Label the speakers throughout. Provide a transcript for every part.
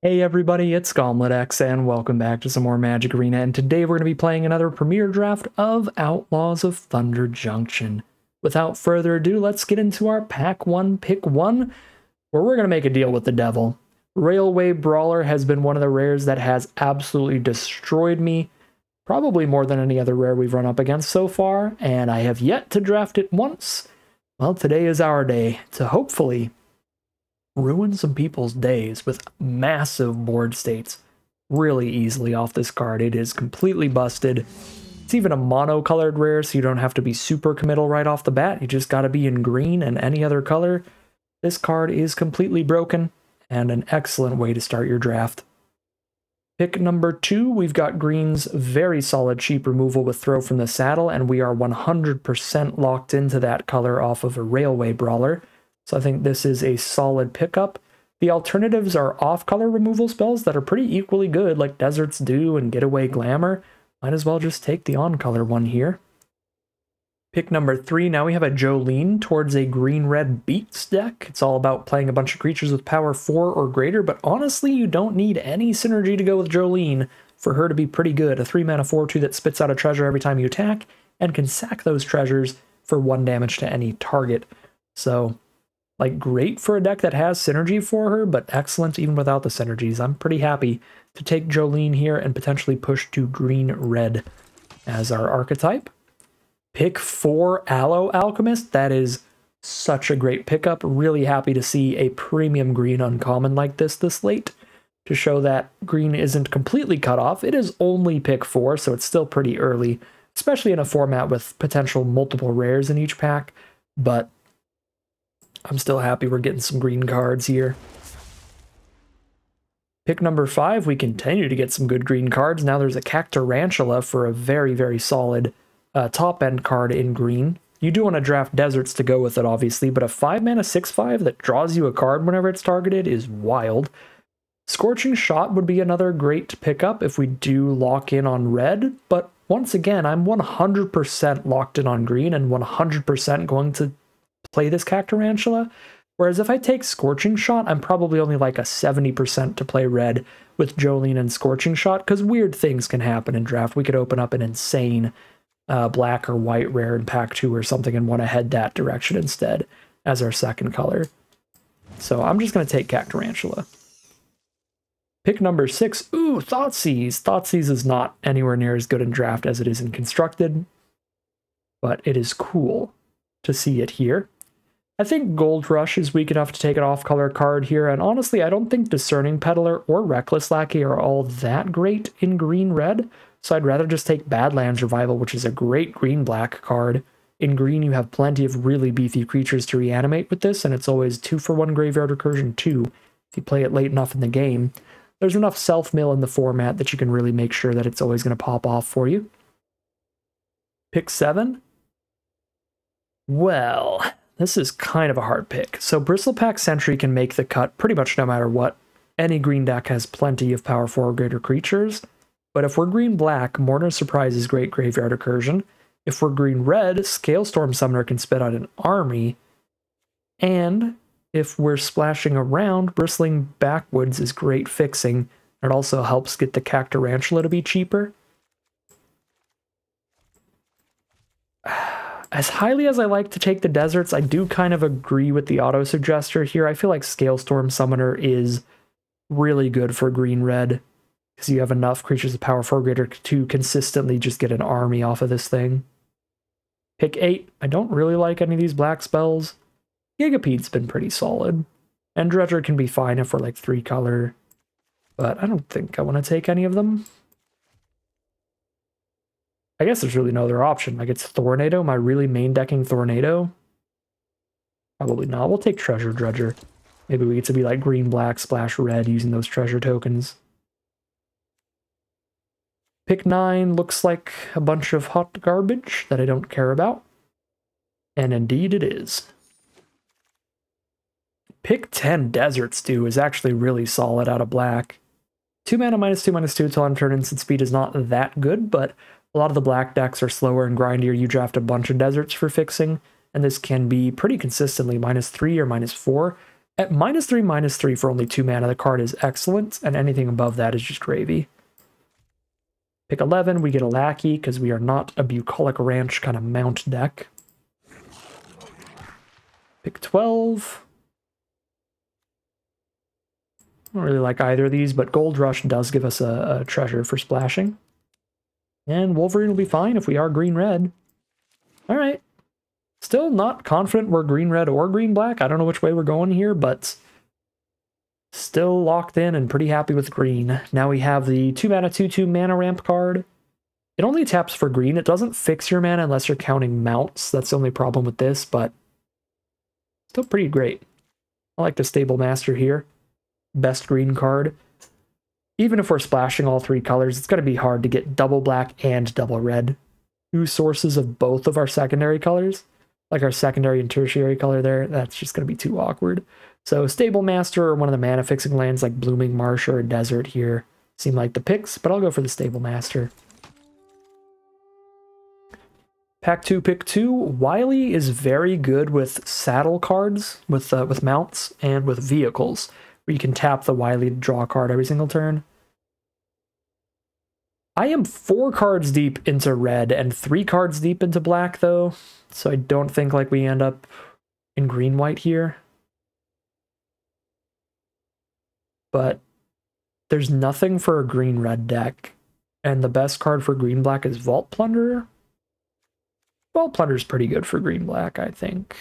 Speaker 1: Hey everybody, it's GauntletX, and welcome back to some more Magic Arena, and today we're going to be playing another premiere draft of Outlaws of Thunder Junction. Without further ado, let's get into our Pack 1, Pick 1, where we're going to make a deal with the devil. Railway Brawler has been one of the rares that has absolutely destroyed me, probably more than any other rare we've run up against so far, and I have yet to draft it once. Well, today is our day to hopefully ruin some people's days with massive board states really easily off this card. It is completely busted. It's even a mono-colored rare, so you don't have to be super committal right off the bat. You just gotta be in green and any other color. This card is completely broken and an excellent way to start your draft. Pick number 2, we've got green's very solid cheap removal with Throw from the Saddle, and we are 100% locked into that color off of a Railway Brawler. So I think this is a solid pickup. The alternatives are off-color removal spells that are pretty equally good, like Desert's Dew and Getaway Glamour. Might as well just take the on-color one here. Pick number 3, now we have a Jolene towards a green-red Beats deck. It's all about playing a bunch of creatures with power 4 or greater, but honestly, you don't need any synergy to go with Jolene for her to be pretty good. A 3-mana 4/2 that spits out a treasure every time you attack, and can sack those treasures for 1 damage to any target. So, like, great for a deck that has synergy for her, but excellent even without the synergies. I'm pretty happy to take Jolene here and potentially push to green-red as our archetype. Pick 4, Aloe Alchemist. That is such a great pickup. Really happy to see a premium green uncommon like this late to show that green isn't completely cut off. It is only pick 4, so it's still pretty early, especially in a format with potential multiple rares in each pack, but I'm still happy we're getting some green cards here. Pick number 5, we continue to get some good green cards. Now there's a Cactarantula for a very, very solid top-end card in green. You do want to draft Deserts to go with it, obviously, but a 5-mana 6/5 that draws you a card whenever it's targeted is wild. Scorching Shot would be another great pickup if we do lock in on red, but once again, I'm 100% locked in on green and 100% going to play this Cactarantula, whereas if I take Scorching Shot, I'm probably only like a 70% to play red with Jolene and Scorching Shot, because weird things can happen in draft. We could open up an insane black or white rare in pack 2 or something and want to head that direction instead as our second color. So I'm just going to take Cactarantula. Pick number 6, ooh, Thoughtseize. Thoughtseize is not anywhere near as good in draft as it is in constructed, but it is cool to see it here. I think Gold Rush is weak enough to take an off-color card here, and honestly, I don't think Discerning Peddler or Reckless Lackey are all that great in green-red, so I'd rather just take Badlands Revival, which is a great green-black card. In green, you have plenty of really beefy creatures to reanimate with this, and it's always 2-for-1 Graveyard Recursion 2 if you play it late enough in the game. There's enough self-mill in the format that you can really make sure that it's always going to pop off for you. Pick 7. Well, this is kind of a hard pick. So Bristlepack Sentry can make the cut pretty much no matter what. Any green deck has plenty of power 4 or greater creatures. But if we're green-black, Mourner's Surprise is great Graveyard Recursion. If we're green-red, Scalestorm Summoner can spit out an army. And if we're splashing around, Bristling Backwoods is great fixing. It also helps get the Cactarantula to be cheaper. As highly as I like to take the Deserts, I do kind of agree with the auto-suggester here. I feel like Scalestorm Summoner is really good for green-red, because you have enough creatures with power 4 greater to consistently just get an army off of this thing. Pick 8. I don't really like any of these black spells. Gigapede's been pretty solid. And Dredger can be fine if we're like 3-color, but I don't think I want to take any of them. I guess there's really no other option. Like, it's Tornado. Am I really main decking Tornado? Probably not. We'll take Treasure Dredger. Maybe we get to be like green-black, splash red using those treasure tokens. Pick 9 looks like a bunch of hot garbage that I don't care about. And indeed it is. Pick 10, Desert's Dew, is actually really solid out of black. 2 mana -2/2 till end turn. Instant speed is not that good, but a lot of the black decks are slower and grindier. You draft a bunch of Deserts for fixing, and this can be pretty consistently -3 or -4. At -3/-3 for only 2 mana, the card is excellent, and anything above that is just gravy. Pick 11, we get a Lackey, because we are not a Bucolic Ranch kind of mount deck. Pick 12. I don't really like either of these, but Gold Rush does give us a treasure for splashing. And Wolverine will be fine if we are green-red. Alright. Still not confident we're green-red or green-black. I don't know which way we're going here, but still locked in and pretty happy with green. Now we have the 2 mana 2/2 mana ramp card. It only taps for green. It doesn't fix your mana unless you're counting mounts. That's the only problem with this, but still pretty great. I like the Stable Master here. Best green card. Even if we're splashing all 3 colors, it's going to be hard to get double black and double red. 2 sources of both of our secondary colors. Like our secondary and tertiary color there, that's just going to be too awkward. So Stable Master or one of the mana fixing lands like Blooming Marsh or a Desert here seem like the picks, but I'll go for the Stable Master. Pack 2, pick 2. Wily is very good with saddle cards, with mounts, and with vehicles, where you can tap the Wily to draw a card every single turn. I am 4 cards deep into red and 3 cards deep into black, though, so I don't think like we end up in green-white here. But there's nothing for a green-red deck, and the best card for green-black is Vault Plunderer. Vault Plunderer is pretty good for green-black, I think.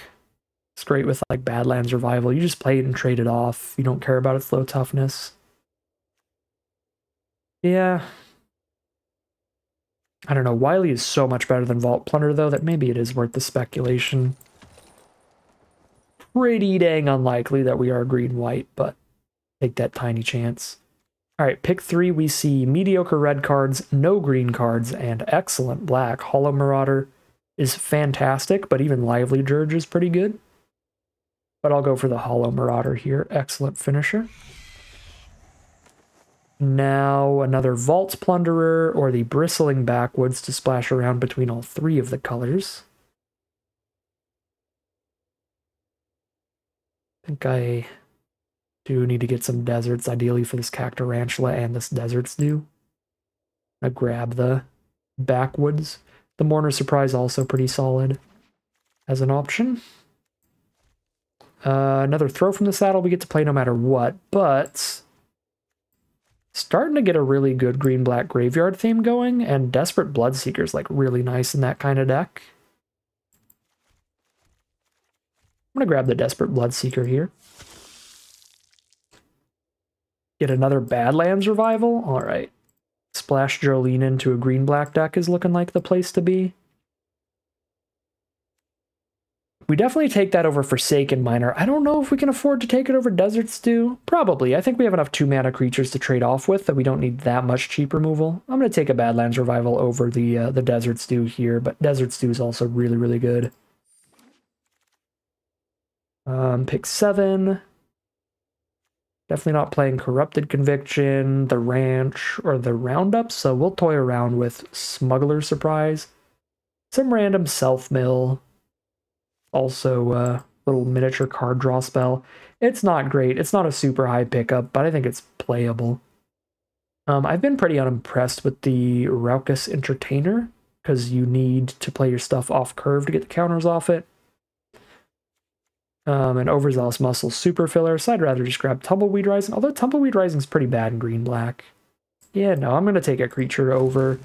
Speaker 1: It's great with like Badlands Revival. You just play it and trade it off. You don't care about its low toughness. Yeah. I don't know. Wily is so much better than Vault Plunderer, though, that maybe it is worth the speculation. Pretty dang unlikely that we are green-white, but take that tiny chance. Alright, pick 3. We see mediocre red cards, no green cards, and excellent black. Hollow Marauder is fantastic, but even Lively Dirge is pretty good. But I'll go for the Hollow Marauder here. Excellent finisher. Now another Vault Plunderer or the Bristling Backwoods to splash around between all 3 of the colors. I think I do need to get some deserts, ideally for this Cactarantula and this Deserts Dew. I grab the Backwoods. The Mourner Surprise also pretty solid as an option. Another Throw from the Saddle we get to play no matter what, but starting to get a really good green-black graveyard theme going, and Desperate Bloodseeker is like really nice in that kind of deck. I'm going to grab the Desperate Bloodseeker here. Get another Badlands Revival? Alright. Splash Jolene into a green-black deck is looking like the place to be. We definitely take that over Forsaken Miner. I don't know if we can afford to take it over Desert Stew. Probably. I think we have enough 2-mana creatures to trade off with that we don't need that much cheap removal. I'm going to take a Badlands Revival over the Desert Stew here, but Desert Stew is also really, really good. Pick 7. Definitely not playing Corrupted Conviction, the Ranch, or the Roundup, so we'll toy around with Smuggler Surprise. Some random Self-Mill. Also, a little miniature card draw spell. It's not great. It's not a super high pickup, but I think it's playable. I've been pretty unimpressed with the Raucous Entertainer, because you need to play your stuff off curve to get the counters off it. And Overzealous Muscle Super Filler, so I'd rather just grab Tumbleweed Rising, although Tumbleweed Rising is pretty bad in green-black. Yeah, no, I'm going to take a creature over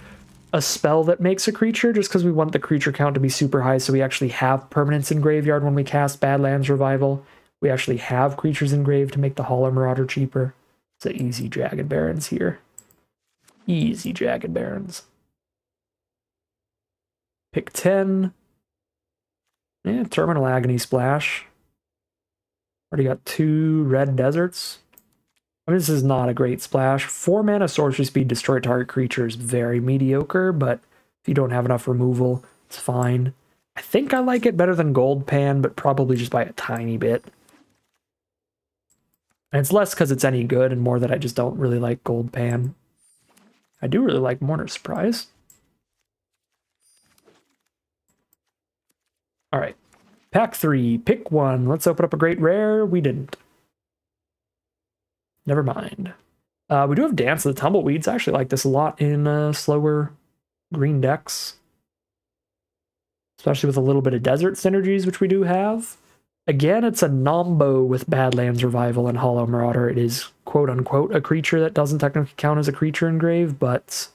Speaker 1: a spell that makes a creature, just because we want the creature count to be super high, so we actually have permanents in graveyard when we cast Badlands Revival. We actually have creatures in grave to make the Hollow Marauder cheaper. It's an easy Jagged Barrens here. Easy Jagged Barrens. Pick 10. Yeah, Terminal Agony Splash. Already got 2 red deserts. I mean, this is not a great splash. 4 mana Sorcery Speed, destroy target creature is very mediocre, but if you don't have enough removal, it's fine. I think I like it better than Gold Pan, but probably just by a tiny bit. And it's less because it's any good, and more that I just don't really like Gold Pan. I do really like Mourner Surprise. Alright. Pack 3, pick 1. Let's open up a Great Rare. We didn't. Never mind. We do have Dance of the Tumbleweeds. I actually like this a lot in slower green decks. Especially with a little bit of desert synergies, which we do have. Again, it's a nombo with Badlands Revival and Hollow Marauder. It is, quote-unquote, a creature that doesn't technically count as a creature in Grave, but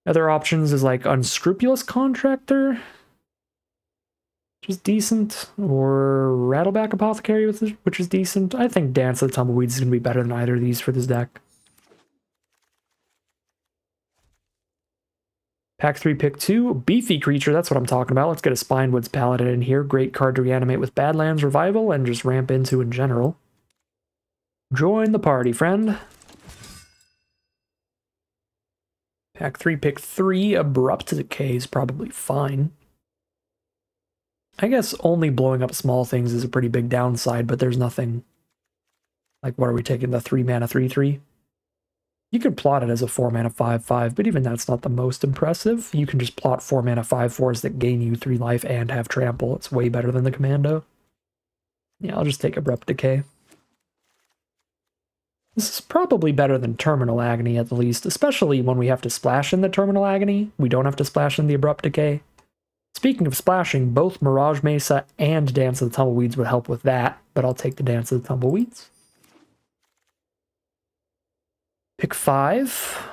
Speaker 1: other options is like Unscrupulous Contractor, which is decent, or Rattleback Apothecary, which is decent. I think Dance of the Tumbleweeds is going to be better than either of these for this deck. Pack 3, pick 2, Beefy Creature, that's what I'm talking about. Let's get a Spinewoods Paladin in here. Great card to reanimate with Badlands Revival and just ramp into in general. Join the party, friend. Pack 3, pick 3, Abrupt Decay is probably fine. I guess only blowing up small things is a pretty big downside, but there's nothing... Like, what are we taking, the 3-mana 3/3? You could plot it as a 4-mana 5/5, but even that's not the most impressive. You can just plot 4-mana 5/4s that gain you 3 life and have trample. It's way better than the commando. Yeah, I'll just take Abrupt Decay. This is probably better than Terminal Agony at the least, especially when we have to splash in the Terminal Agony. We don't have to splash in the Abrupt Decay. Speaking of splashing, both Mirage Mesa and Dance of the Tumbleweeds would help with that, but I'll take the Dance of the Tumbleweeds. Pick 5.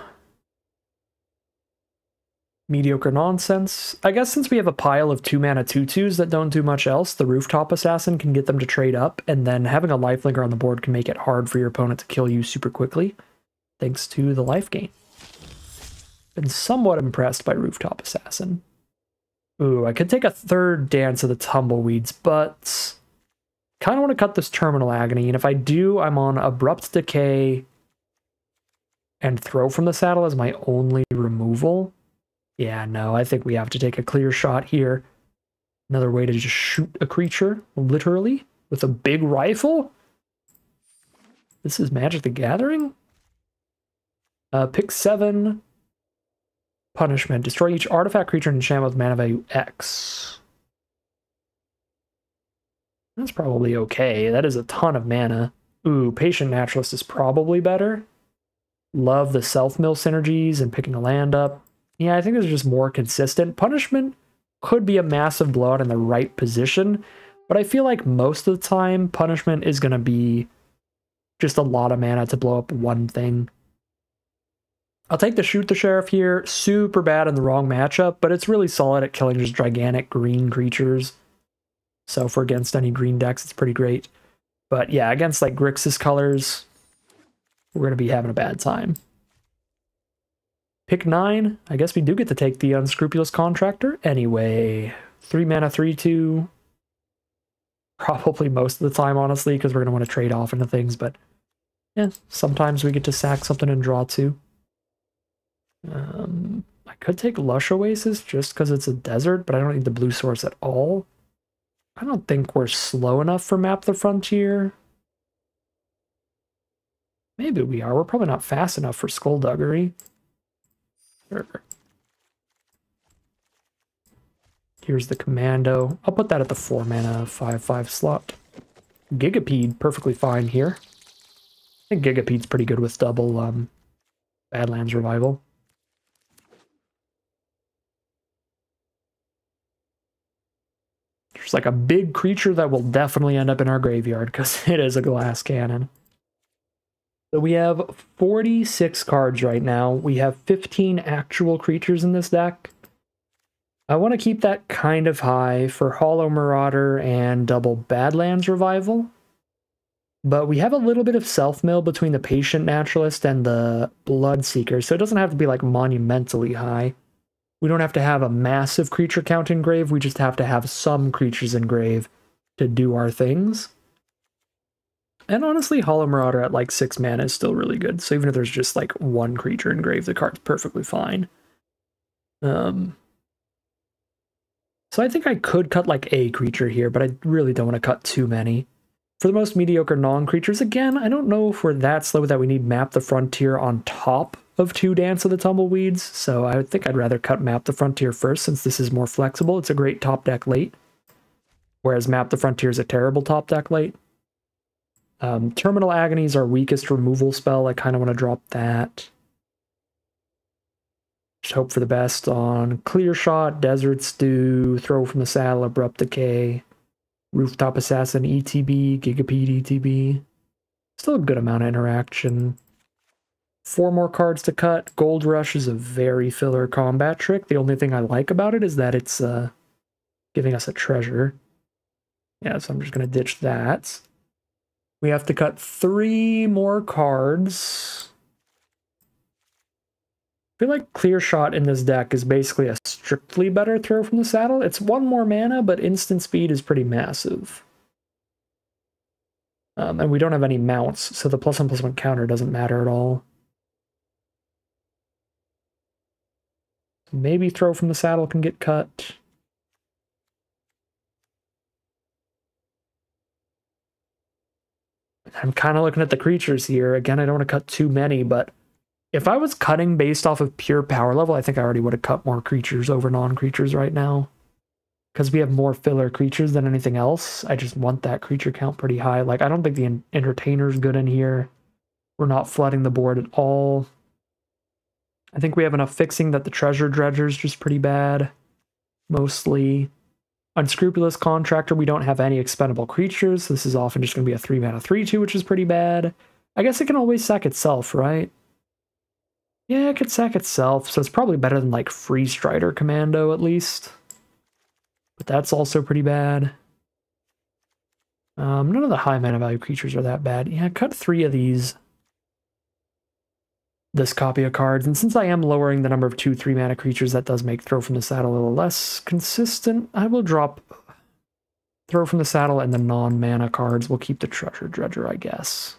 Speaker 1: Mediocre Nonsense. I guess since we have a pile of 2-mana 2/2s that don't do much else, the Rooftop Assassin can get them to trade up, and then having a lifelinker on the board can make it hard for your opponent to kill you super quickly, thanks to the life gain. Been somewhat impressed by Rooftop Assassin. Ooh, I could take a third Dance of the Tumbleweeds, but kind of want to cut this Terminal Agony, and if I do, I'm on Abrupt Decay and Throw from the Saddle as my only removal. Yeah, no, I think we have to take a clear shot here. Another way to just shoot a creature, literally, with a big rifle. This is Magic the Gathering? Pick 7. Punishment. Destroy each artifact, creature, and enchantment with mana value X. That's probably okay. That is a ton of mana. Ooh, Patient Naturalist is probably better. Love the self-mill synergies and picking a land up. Yeah, I think this is just more consistent. Punishment could be a massive blowout in the right position, but I feel like most of the time, Punishment is going to be just a lot of mana to blow up one thing. I'll take the Shoot the Sheriff here. Super bad in the wrong matchup, but it's really solid at killing just gigantic green creatures. So for against any green decks, it's pretty great. But yeah, against like Grixis colors, we're going to be having a bad time. Pick 9. I guess we do get to take the Unscrupulous Contractor. Anyway, 3-mana 3/2. Probably most of the time, honestly, because we're going to want to trade off into things. But yeah, sometimes we get to sack something and draw 2. I could take Lush Oasis just because it's a desert, but I don't need the blue source at all. I don't think we're slow enough for Map the Frontier. Maybe we are. We're probably not fast enough for Skullduggery. Sure. Here's the Commando. I'll put that at the 4-mana 5/5 slot. Gigapede, perfectly fine here. I think Gigapede's pretty good with double Badlands Revival. There's like a big creature that will definitely end up in our graveyard because it is a glass cannon. So we have 46 cards right now. We have 15 actual creatures in this deck. I want to keep that kind of high for Hollow Marauder and double Badlands Revival. But we have a little bit of self-mill between the Patient Naturalist and the Bloodseeker, so it doesn't have to be like monumentally high. We don't have to have a massive creature count in Grave, we just have to have some creatures in Grave to do our things. And honestly, Hollow Marauder at like 6 mana is still really good. So even if there's just like one creature in Grave, the card's perfectly fine. So I think I could cut like a creature here, but I really don't want to cut too many. For the most mediocre non-creatures, again, I don't know if we're that slow that we need Map the Frontier on top of 2 Dance of the Tumbleweeds. So I think I'd rather cut Map the Frontier first since this is more flexible. It's a great top deck late. Whereas Map the Frontier is a terrible top deck late. Terminal Agony is our weakest removal spell. I kind of want to drop that. Just hope for the best on Clear Shot, Desert Stew, Throw from the Saddle, Abrupt Decay, Rooftop Assassin, ETB, Gigapede ETB. Still a good amount of interaction. 4 more cards to cut. Gold Rush is a very filler combat trick. The only thing I like about it is that it's giving us a treasure. Yeah, so I'm just going to ditch that. We have to cut 3 more cards. I feel like Clear Shot in this deck is basically a strictly better Throw from the Saddle. It's 1 more mana, but instant speed is pretty massive. And we don't have any mounts, so the +1/+1 counter doesn't matter at all. Maybe Throw from the Saddle can get cut. I'm kind of looking at the creatures here. Again, I don't want to cut too many, but if I was cutting based off of pure power level, I think I already would have cut more creatures over non-creatures right now. Because we have more filler creatures than anything else. I just want that creature count pretty high. Like, I don't think the Entertainer's good in here. We're not flooding the board at all. I think we have enough fixing that the Treasure Dredger's just pretty bad. Mostly. Unscrupulous Contractor, we don't have any expendable creatures. So this is often just going to be a 3-mana 3/2, which is pretty bad. I guess it can always sack itself, right? Yeah, it could sack itself, so it's probably better than, like, Free Strider Commando, at least. But that's also pretty bad. None of the high mana value creatures are that bad. Yeah, cut 3 of these. This copy of cards, and since I am lowering the number of 2/3 mana creatures, that does make Throw from the Saddle a little less consistent. I will drop Throw from the Saddle, and the non-mana cards will keep the Treasure Dredger, I guess.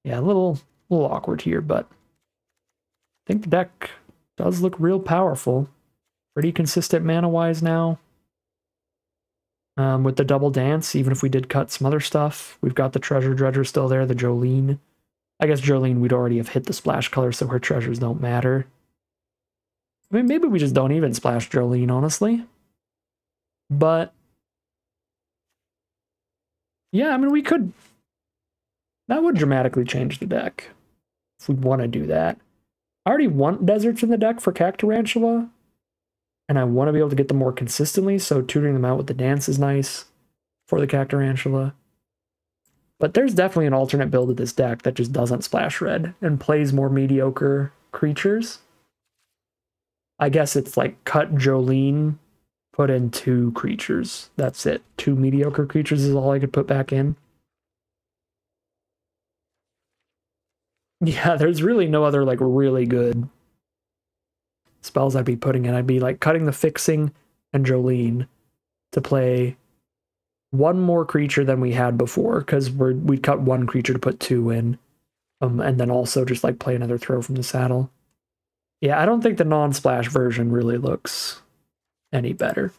Speaker 1: Yeah, a little awkward here, but I think the deck does look real powerful. Pretty consistent mana-wise now. With the Double Dance, even if we did cut some other stuff, we've got the Treasure Dredger still there, the Jolene. I guess Jolene we'd already have hit the splash color, so her treasures don't matter. I mean, maybe we just don't even splash Jolene, honestly. But yeah, I mean, we could. That would dramatically change the deck if we'd want to do that. I already want deserts in the deck for Cactarantula, and I want to be able to get them more consistently, so tutoring them out with the dance is nice for the Cactarantula. But there's definitely an alternate build of this deck that just doesn't splash red and plays more mediocre creatures. I guess it's like cut Jolene, put in 2 creatures. That's it. 2 mediocre creatures is all I could put back in. Yeah, there's really no other like really good spells I'd be putting in. I'd be like cutting the Fixing and Jolene to play 1 more creature than we had before, because we'd cut 1 creature to put 2 in, and then also just like play another Throw from the Saddle. Yeah, I don't think the non-splash version really looks any better.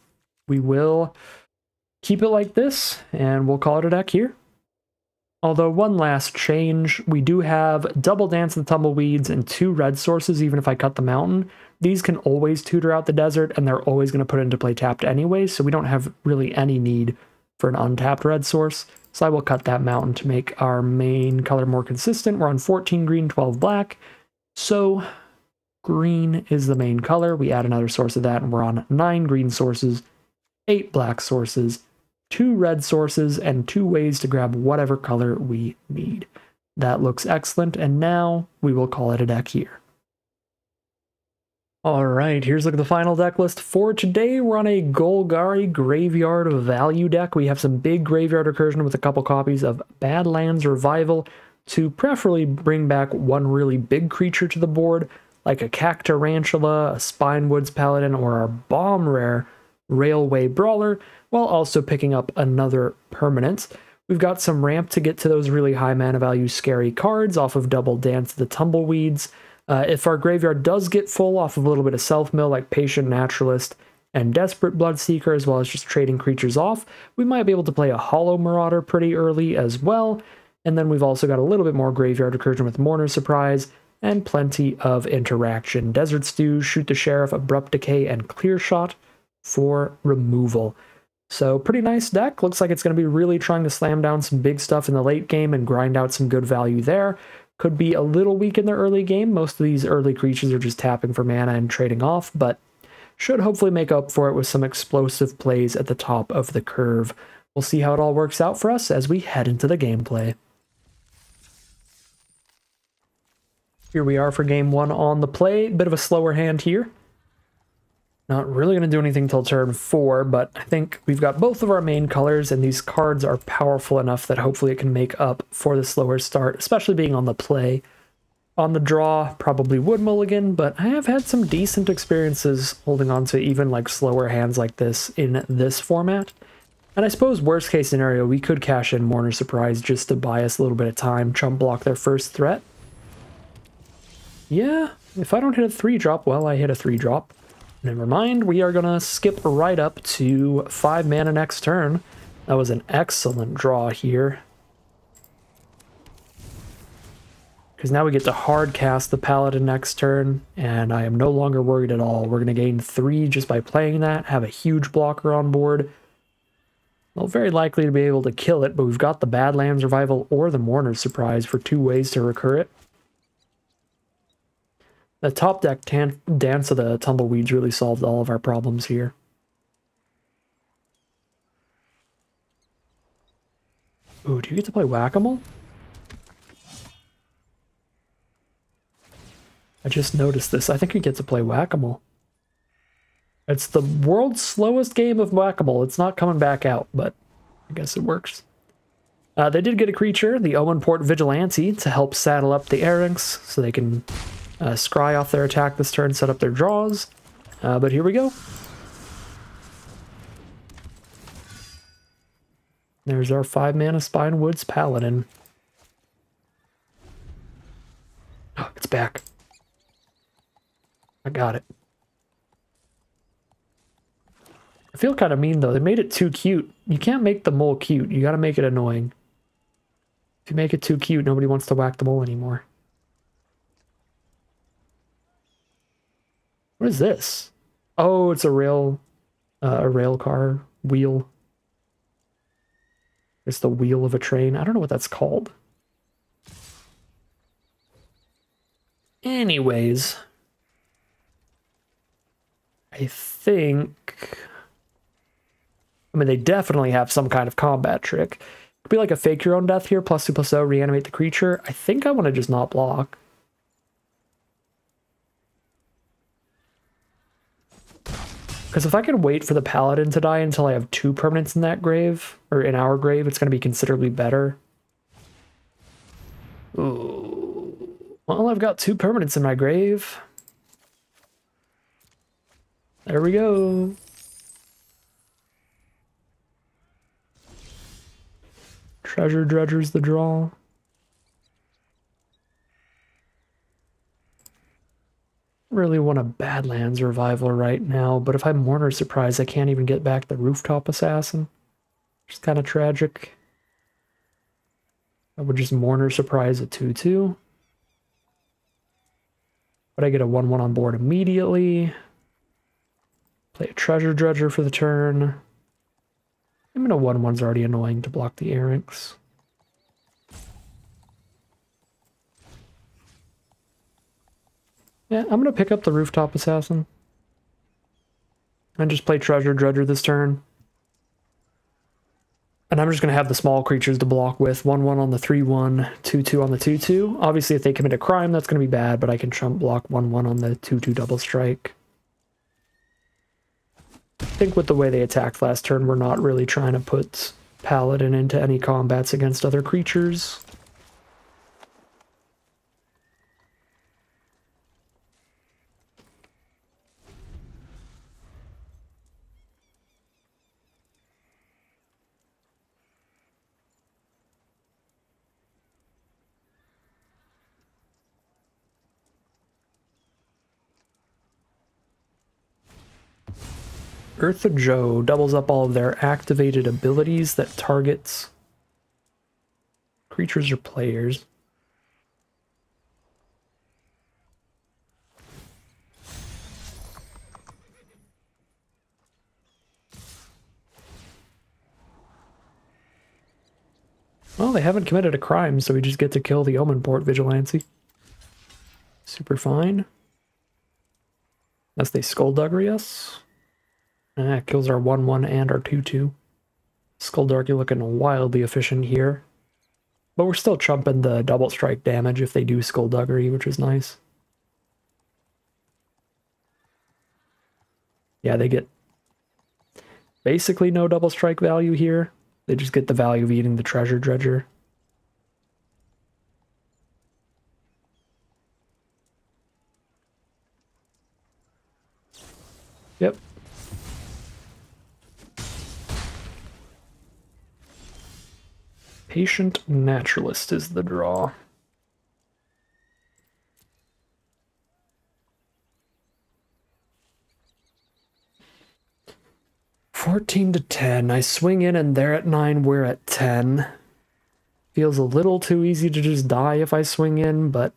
Speaker 1: We will keep it like this, and we'll call it a deck here. Although one last change, we do have Double Dance and Tumbleweeds and 2 red sources, even if I cut the mountain. These can always tutor out the desert, and they're always going to put into play tapped anyway, so we don't have really any need for an untapped red source. So I will cut that mountain to make our main color more consistent. We're on 14 green, 12 black. So green is the main color. We add another source of that, and we're on 9 green sources, 8 black sources, 2 red sources, and 2 ways to grab whatever color we need. That looks excellent, and now we will call it a deck here. Alright, here's a look at the final deck list for today. We're on a Golgari Graveyard Value deck. We have some big Graveyard Recursion with a couple copies of Badlands Revival to preferably bring back 1 really big creature to the board, like a Cactarantula, a Spinewoods Paladin, or our bomb rare Railway Brawler, while also picking up another permanent. We've got some ramp to get to those really high mana value scary cards off of Double Dance the Tumbleweeds. If our graveyard does get full off of a little bit of self-mill like Patient Naturalist and Desperate Bloodseeker, as well as just trading creatures off, we might be able to play a Hollow Marauder pretty early as well. And then we've also got a little bit more graveyard recursion with Mourner's Surprise and plenty of interaction. Desert Stew, Shoot the Sheriff, Abrupt Decay, and Clear Shot for removal. So pretty nice deck. Looks like it's going to be really trying to slam down some big stuff in the late game and grind out some good value there. Could be a little weak in the early game. Most of these early creatures are just tapping for mana and trading off, but should hopefully make up for it with some explosive plays at the top of the curve. We'll see how it all works out for us as we head into the gameplay. Here we are for game one on the play. Bit of a slower hand here. Not really going to do anything till turn 4, but I think we've got both of our main colors, and these cards are powerful enough that hopefully it can make up for the slower start, especially being on the play. On the draw, probably would mulligan, but I have had some decent experiences holding on to even like slower hands like this in this format. And I suppose worst case scenario, we could cash in Mourner Surprise just to buy us a little bit of time, chump block their first threat. Yeah, if I don't hit a 3-drop, well, I hit a 3-drop. Never mind, we are going to skip right up to 5 mana next turn. That was an excellent draw here. Because now we get to hard cast the Paladin next turn, and I am no longer worried at all. We're going to gain 3 just by playing that, have a huge blocker on board. Well, very likely to be able to kill it, but we've got the Badlands Revival or the Mourner's Surprise for 2 ways to recur it. The top deck Dance of the Tumbleweeds really solved all of our problems here. Ooh, do you get to play Whack-A-Mole? I just noticed this. I think you get to play Whack-A-Mole. It's the world's slowest game of Whack-A-Mole. It's not coming back out, but I guess it works. They did get a creature, the Owenport Vigilante, to help saddle up the Erynx so they can scry off their attack this turn, set up their draws. But here we go. There's our 5-mana Spinewoods Paladin. Oh, it's back. I got it. I feel kind of mean, though. They made it too cute. You can't make the mole cute. You gotta make it annoying. If you make it too cute, nobody wants to whack the mole anymore. What is this? Oh, it's a rail car wheel. It's the wheel of a train. I don't know what that's called. Anyways, I think... I mean, they definitely have some kind of combat trick. Could be like a fake your own death here, +2/+0, reanimate the creature. I think I want to just not block. Because if I can wait for the Paladin to die until I have 2 permanents in that grave, or in our grave, it's going to be considerably better. Ooh. Well, I've got 2 permanents in my grave. There we go. Treasure Dredger's the draw. Really want a Badlands Revival right now, but if I'm Mourner Surprise, I can't even get back the Rooftop Assassin. Which is kind of tragic. I would just Mourner Surprise a 2/2. But I get a 1/1 on board immediately. Play a Treasure Dredger for the turn. I mean, a 1/1's already annoying to block the Erynx. Yeah, I'm going to pick up the Rooftop Assassin. And just play Treasure Dredger this turn. And I'm just going to have the small creatures to block with. 1/1 on the 3/1, 2/2 on the 2/2. Obviously, if they commit a crime, that's going to be bad, but I can chump block 1/1 on the 2/2 double strike. I think with the way they attacked last turn, we're not really trying to put Paladin into any combats against other creatures. Eartha Joe doubles up all of their activated abilities that targets creatures or players. Well, they haven't committed a crime, so we just get to kill the Omenport Vigilante. Super fine. Unless they skullduggery us. Kills our 1-1 and our 2-2. Skullduggery looking wildly efficient here. But we're still chumping the double strike damage if they do skullduggery, which is nice. Yeah, they get basically no double strike value here. They just get the value of eating the treasure dredger. Yep. Patient Naturalist is the draw. $14-10. I swing in and they're at 9, we're at 10. Feels a little too easy to just die if I swing in, but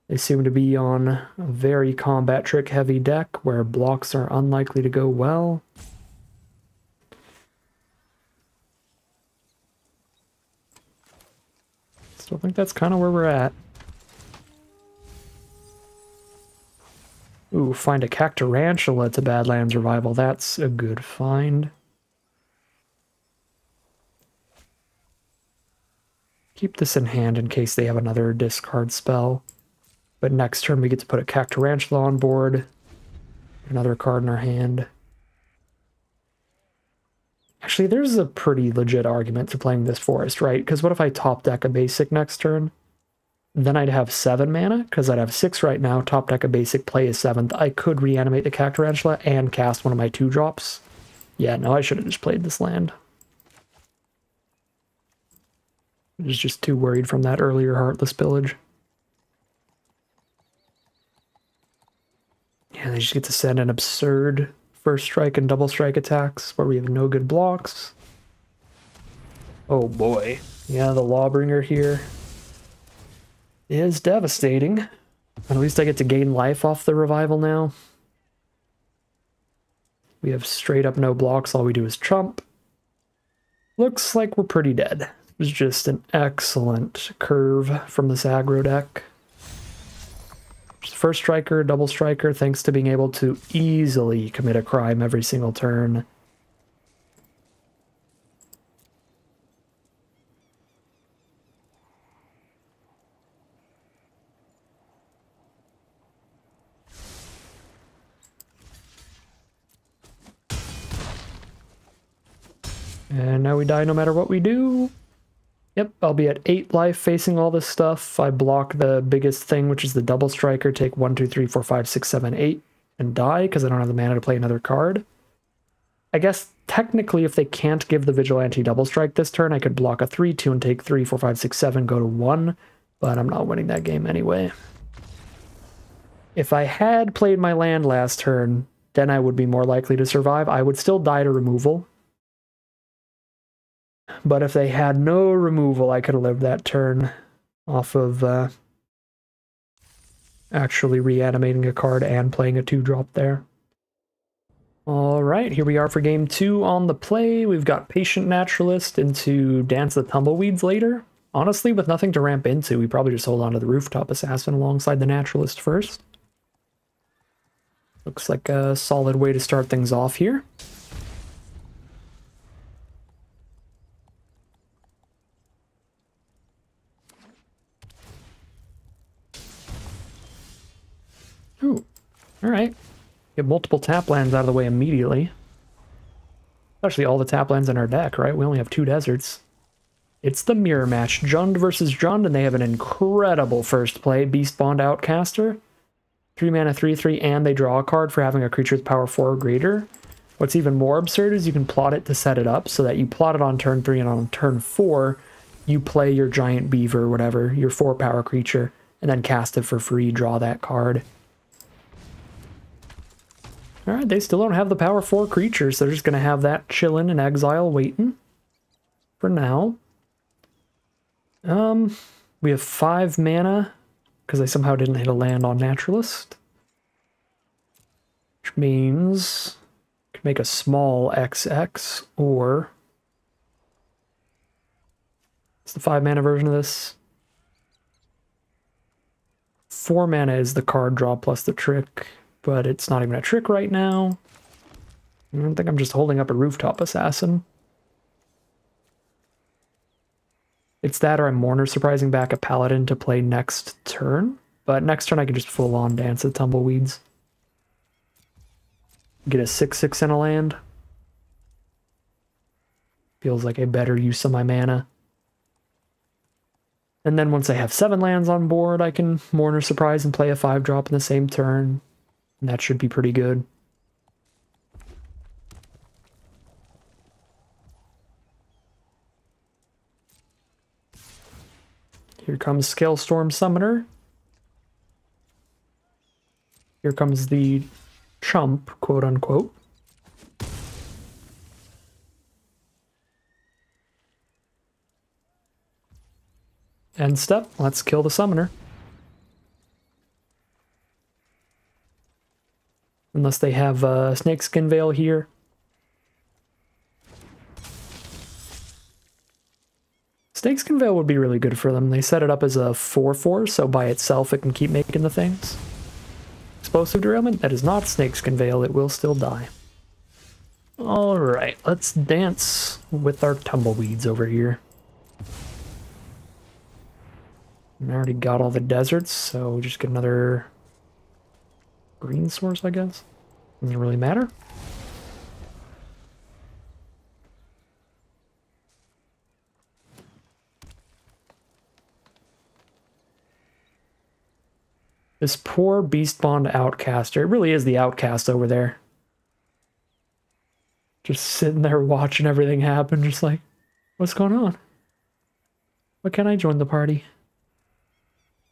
Speaker 1: they seem to be on a very combat trick heavy deck where blocks are unlikely to go well. Still think that's kind of where we're at. Ooh, find a Cactarantula to Badlands Revival. That's a good find. Keep this in hand in case they have another discard spell. But next turn we get to put a Cactarantula on board. Another card in our hand. Actually, there's a pretty legit argument to playing this forest, right? Because what if I top deck a basic next turn? Then I'd have 7 mana, because I'd have 6 right now, top deck a basic, play a 7th. I could reanimate the Cactarantula and cast one of my 2-drops. Yeah, no, I should have just played this land. I was just too worried from that earlier Heartless Pillage. Yeah, they just get to send an absurd first strike and double strike attacks where we have no good blocks. Oh boy. Yeah, the Lawbringer here is devastating. At least I get to gain life off the revival now. We have straight up no blocks, all we do is chump. Looks like we're pretty dead. It was just an excellent curve from this aggro deck. First striker, double striker, thanks to being able to easily commit a crime every single turn. And now we die no matter what we do. Yep, I'll be at 8 life facing all this stuff. I block the biggest thing, which is the double striker, take 1, 2, 3, 4, 5, 6, 7, 8, and die because I don't have the mana to play another card. I guess technically if they can't give the Vigilante double strike this turn, I could block a 3-2 and take 3, 4, 5, 6, 7, go to 1, but I'm not winning that game anyway. If I had played my land last turn, then I would be more likely to survive. I would still die to removal. But if they had no removal, I could have lived that turn off of actually reanimating a card and playing a 2-drop there. Alright, here we are for game 2 on the play. We've got Patient Naturalist into Dance the Tumbleweeds later. Honestly, with nothing to ramp into, we probably just hold on to the Rooftop Assassin alongside the Naturalist first. Looks like a solid way to start things off here. Ooh, alright. Get multiple tap lands out of the way immediately. Actually, all the tap lands in our deck, right? We only have 2 deserts. It's the mirror match, Jund versus Jund, and they have an incredible first play, Beast Bond Outcaster. 3 mana, 3/3, and they draw a card for having a creature with power 4 or greater. What's even more absurd is you can plot it to set it up so that you plot it on turn 3, and on turn 4, you play your giant beaver or whatever, your 4 power creature, and then cast it for free, draw that card. Alright, they still don't have the power 4 creatures, so they're just going to have that chillin' in exile waiting for now. We have 5 mana, because I somehow didn't hit a land on Naturalist. Which means I can make a small XX, or the 5 mana version of this. 4 mana is the card draw plus the trick, but it's not even a trick right now. I don't think I'm just holding up a Rooftop Assassin. It's that or I'm Mourner Surprising back a Paladin to play next turn, but next turn I can just full-on Dance of Tumbleweeds. Get a 6/6 and a land. Feels like a better use of my mana. And then once I have 7 lands on board, I can Mourner Surprise and play a 5-drop in the same turn. And that should be pretty good. Here comes Scalestorm Summoner. Here comes the chump, quote unquote. End step, let's kill the summoner. Unless they have Snakeskin Veil here. Snakeskin Veil would be really good for them. They set it up as a 4/4, so by itself it can keep making the things. Explosive Derailment, that is not Snakeskin Veil, it will still die. Alright, let's dance with our tumbleweeds over here. I already got all the deserts, so just get another green source, I guess. Doesn't really matter. This poor Beastbond Outcaster. It really is the outcast over there. Just sitting there watching everything happen, just like, what's going on? Why can't I join the party?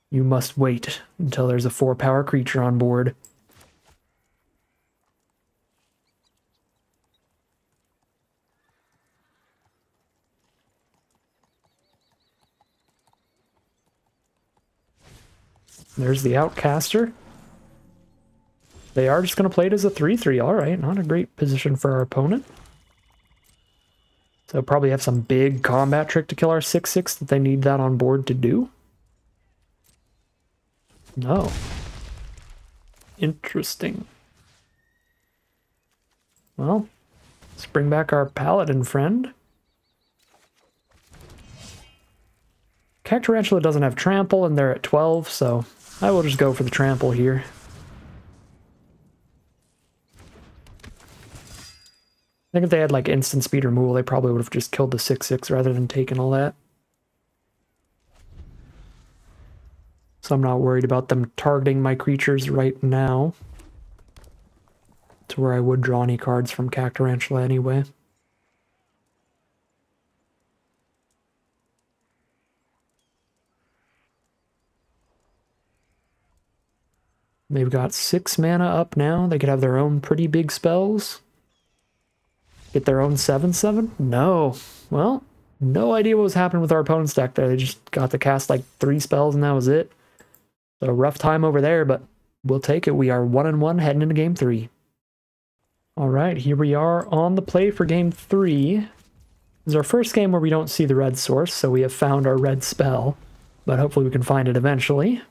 Speaker 1: You must wait until there's a 4-power creature on board. There's the Outcaster. They are just going to play it as a 3/3. Alright, not a great position for our opponent. So probably have some big combat trick to kill our 6/6 that they need that on board to do. No. Interesting. Well, let's bring back our Paladin friend. Cactarantula doesn't have trample and they're at 12, so I will just go for the trample here. I think if they had like instant speed removal, they probably would have just killed the 6/6 rather than taking all that. So I'm not worried about them targeting my creatures right now. To where I would draw any cards from Cactarantula anyway. They've got 6 mana up now. They could have their own pretty big spells. Get their own 7/7? No. Well, no idea what was happening with our opponent's deck there. They just got to cast like 3 spells and that was it. So rough time over there, but we'll take it. We are 1-1 heading into game 3. Alright, here we are on the play for game 3. This is our first game where we don't see the red source, so we have found our red spell. But hopefully we can find it eventually.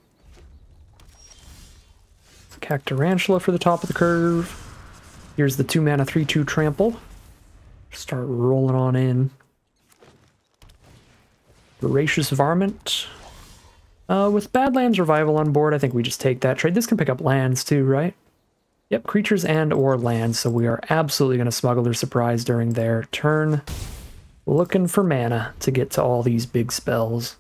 Speaker 1: Cactarantula for the top of the curve. Here's the 2 mana 3/2 trample. Start rolling on in. Voracious Varmint. With Badlands Revival on board, I think we just take that trade. This can pick up lands too, right? Yep, creatures and or lands, so we are absolutely going to smuggle their surprise during their turn. Looking for mana to get to all these big spells.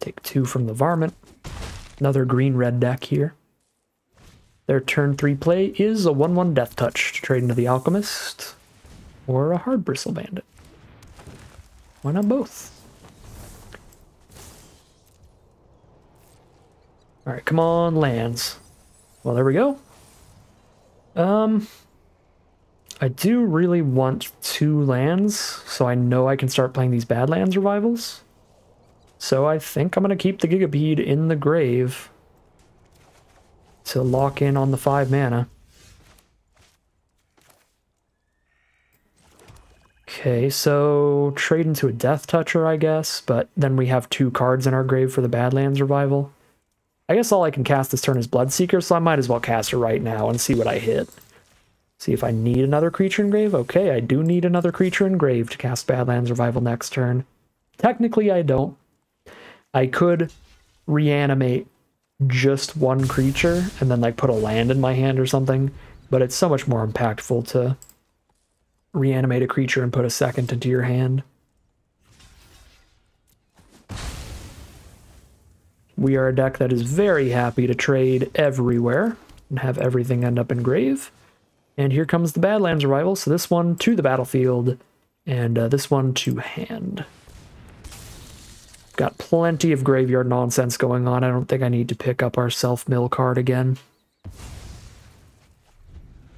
Speaker 1: Take 2 from the Varmint. Another green-red deck here. Their turn 3 play is a 1/1 Death Touch to trade into the Alchemist or a Hard Bristle Bandit. Why not both? Alright, come on, lands. Well, there we go. I do really want 2 lands, so I know I can start playing these Badlands Revivals. So I think I'm going to keep the Gigapede in the grave to lock in on the 5 mana. Okay, so trade into a Death Toucher, I guess, but then we have 2 cards in our grave for the Badlands Revival. I guess all I can cast this turn is Bloodseeker, so I might as well cast it right now and see what I hit. See if I need another creature in grave. Okay, I do need another creature in grave to cast Badlands Revival next turn. Technically, I don't. I could reanimate just one creature and then like put a land in my hand or something, but it's so much more impactful to reanimate a creature and put a second into your hand. We are a deck that is very happy to trade everywhere and have everything end up in grave. And here comes the Badlands Revival, so this one to the battlefield and this one to hand. Got plenty of graveyard nonsense going on. I don't think I need to pick up our self-mill card again.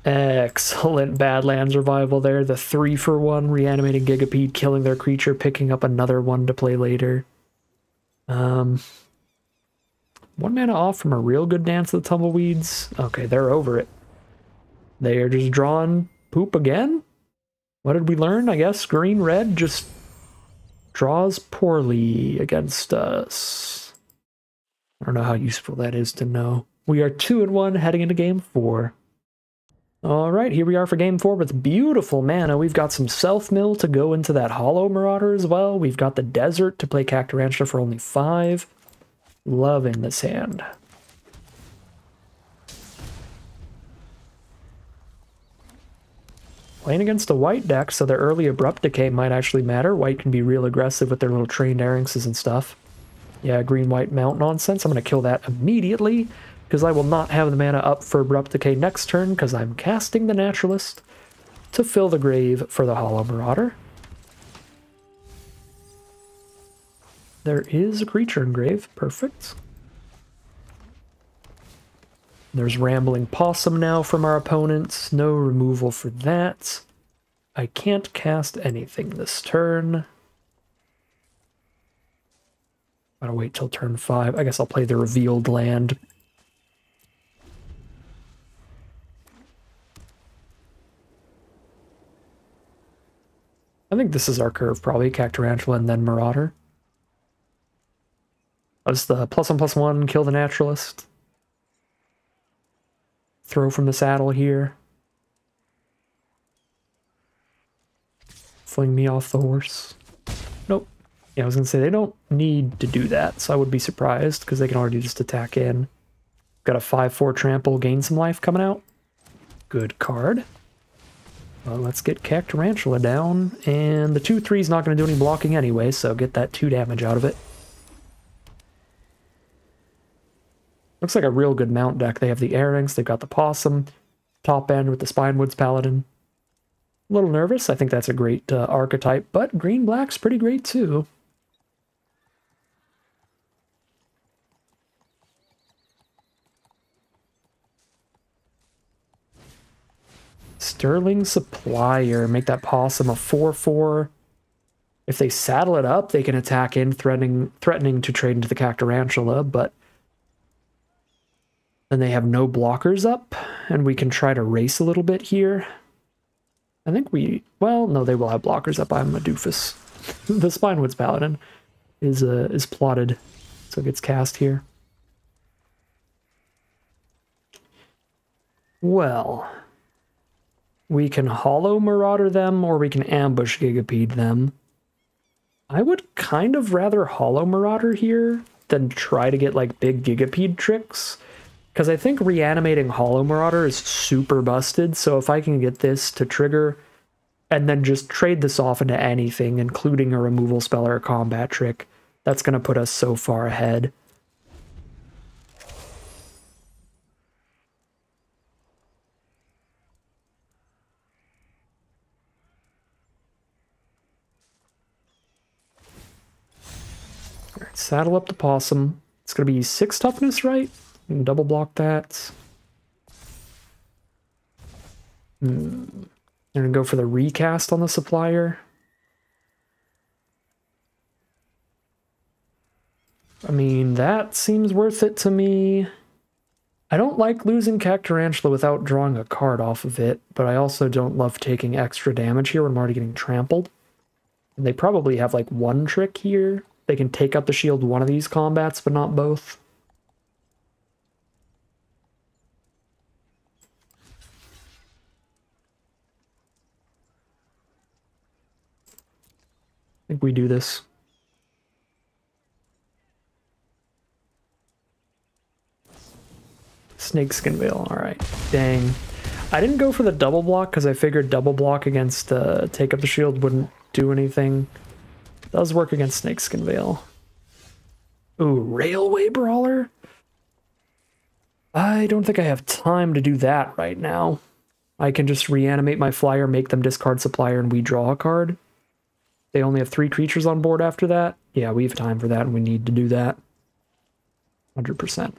Speaker 1: Excellent Badlands Revival there. The 3-for-1, reanimating Gigapede, killing their creature, picking up another one to play later. 1 mana off from a real good Dance of the Tumbleweeds. Okay, they're over it. They are just drawing poop again? What did we learn? I guess green-red just draws poorly against us. I don't know how useful that is to know. We are 2-1 heading into game 4. Alright, here we are for game 4 with beautiful mana. We've got some self-mill to go into that Hollow Marauder as well. We've got the Desert to play Cactarantula for only 5. Loving this hand. Playing against a white deck, so their early Abrupt Decay might actually matter. White can be real aggressive with their little trained Arinxes and stuff. Yeah, green-white mount nonsense. I'm going to kill that immediately, because I will not have the mana up for Abrupt Decay next turn, because I'm casting the Naturalist to fill the grave for the Hollow Marauder. There is a creature in grave. Perfect. There's Rambling Possum now from our opponents. No removal for that. I can't cast anything this turn. Gotta wait till turn 5. I guess I'll play the Revealed Land. I think this is our curve, probably. Cactarantula and then Marauder. That's the +1/+1, kill the Naturalist. Throw from the saddle here. Fling me off the horse. Nope. Yeah, I was going to say, they don't need to do that, so I would be surprised, because they can already just attack in. Got a 5/4 trample, gain some life coming out. Good card. Well, let's get Cactarantula down, and the 2/3 is not going to do any blocking anyway, so get that 2 damage out of it. Looks like a real good mount deck. They have the Arinx, they've got the Possum, top end with the Spinewoods Paladin. A little nervous, I think that's a great archetype, but green-black's pretty great too. Sterling Supplier, make that Possum a 4/4. If they saddle it up, they can attack in, threatening to trade into the Cactarantula, but then they have no blockers up, and we can try to race a little bit here. I think well, no, they will have blockers up. I'm a doofus. The Spinewoods Paladin is plotted, so it gets cast here. Well, we can Hollow Marauder them, or we can Ambush Gigapede them. I would kind of rather Hollow Marauder here than try to get like big Gigapede tricks, because I think reanimating Hollow Marauder is super busted, so if I can get this to trigger and then just trade this off into anything, including a removal spell or a combat trick, that's going to put us so far ahead. Alright, saddle up the Possum. It's going to be 6 toughness, right? And double block that. I'm going to go for the recast on the Supplier. I mean, that seems worth it to me. I don't like losing Cactarantula without drawing a card off of it, but I also don't love taking extra damage here when I'm already getting trampled. And they probably have like one trick here. They can take out the shield one of these combats, but not both. I think we do this. Snakeskin Veil, alright. Dang. I didn't go for the double block because I figured double block against take up the shield wouldn't do anything. It does work against Snakeskin Veil. Ooh, Railway Brawler? I don't think I have time to do that right now. I can just reanimate my flyer, make them discard supplier, and we draw a card. They only have 3 creatures on board after that. Yeah, we have time for that, and we need to do that. 100%.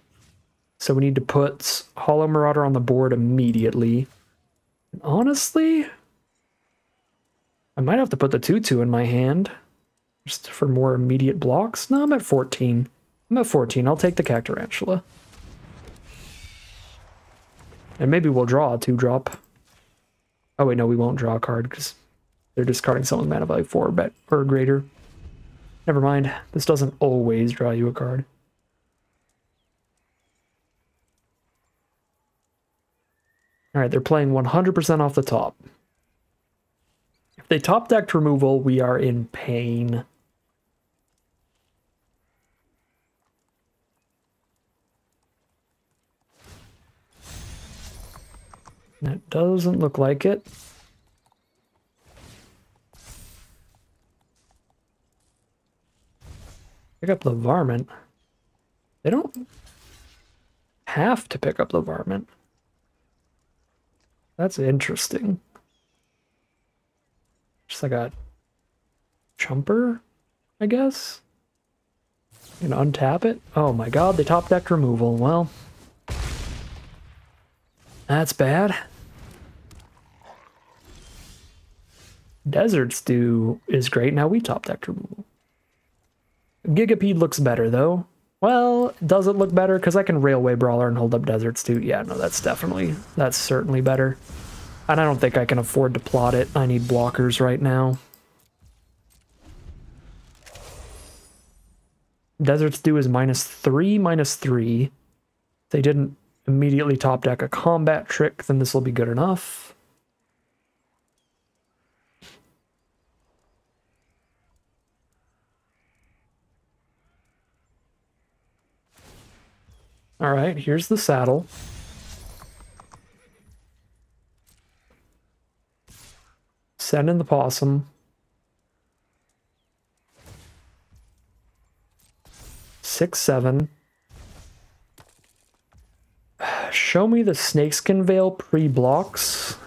Speaker 1: So we need to put Hollow Marauder on the board immediately. And honestly, I might have to put the 2/2 in my hand. Just for more immediate blocks. No, I'm at 14. I'm at 14. I'll take the Cactarantula. And maybe we'll draw a 2-drop. Oh wait, no, we won't draw a card because they're discarding someone's mana value 4 or greater. Never mind. This doesn't always draw you a card. Alright, they're playing 100% off the top. If they top decked removal, we are in pain. That doesn't look like it. Pick up the Varmint. They don't have to pick up the Varmint. That's interesting. Just like a chumper, I guess? You can untap it? Oh my god, they top decked removal. Well, that's bad. Desert Stew is great. Now we top decked removal. Gigapede looks better though. Well, does it look better? Because I can Railway Brawler and hold up Desert Stew. Yeah, no, that's certainly better. And I don't think I can afford to plot it. I need blockers right now. Desert Stew is -3, -3. If they didn't immediately top deck a combat trick, then this will be good enough. Alright, here's the saddle. Send in the possum. 6, 7. Show me the Snakeskin Veil pre-blocks.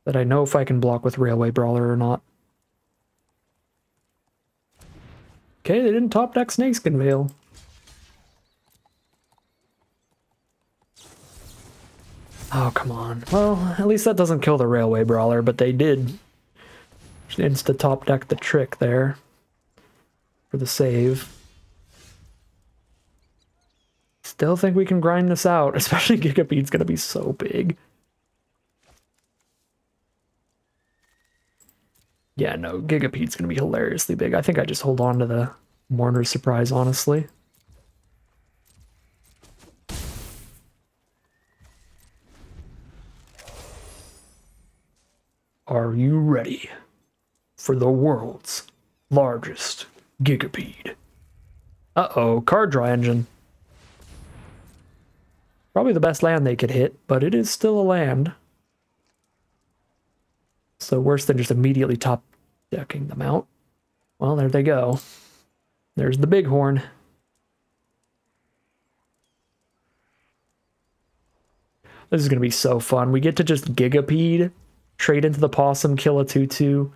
Speaker 1: That I know if I can block with Railway Brawler or not. Okay, they didn't top deck Snakeskin Veil. Oh, come on. Well, at least that doesn't kill the Railway Brawler, but they did insta-top deck the trick there for the save. Still think we can grind this out, especially Gigapede's gonna be so big. Yeah, no, Gigapede's gonna be hilariously big. I think I just hold on to the Mourner's Surprise, honestly. Are you ready for the world's largest Gigapede? Uh-oh, card draw engine. Probably the best land they could hit, but it is still a land. So worse than just immediately top decking them out. Well, there they go. There's the Bighorn. This is going to be so fun. We get to just Gigapede, trade into the possum, kill a 2/2,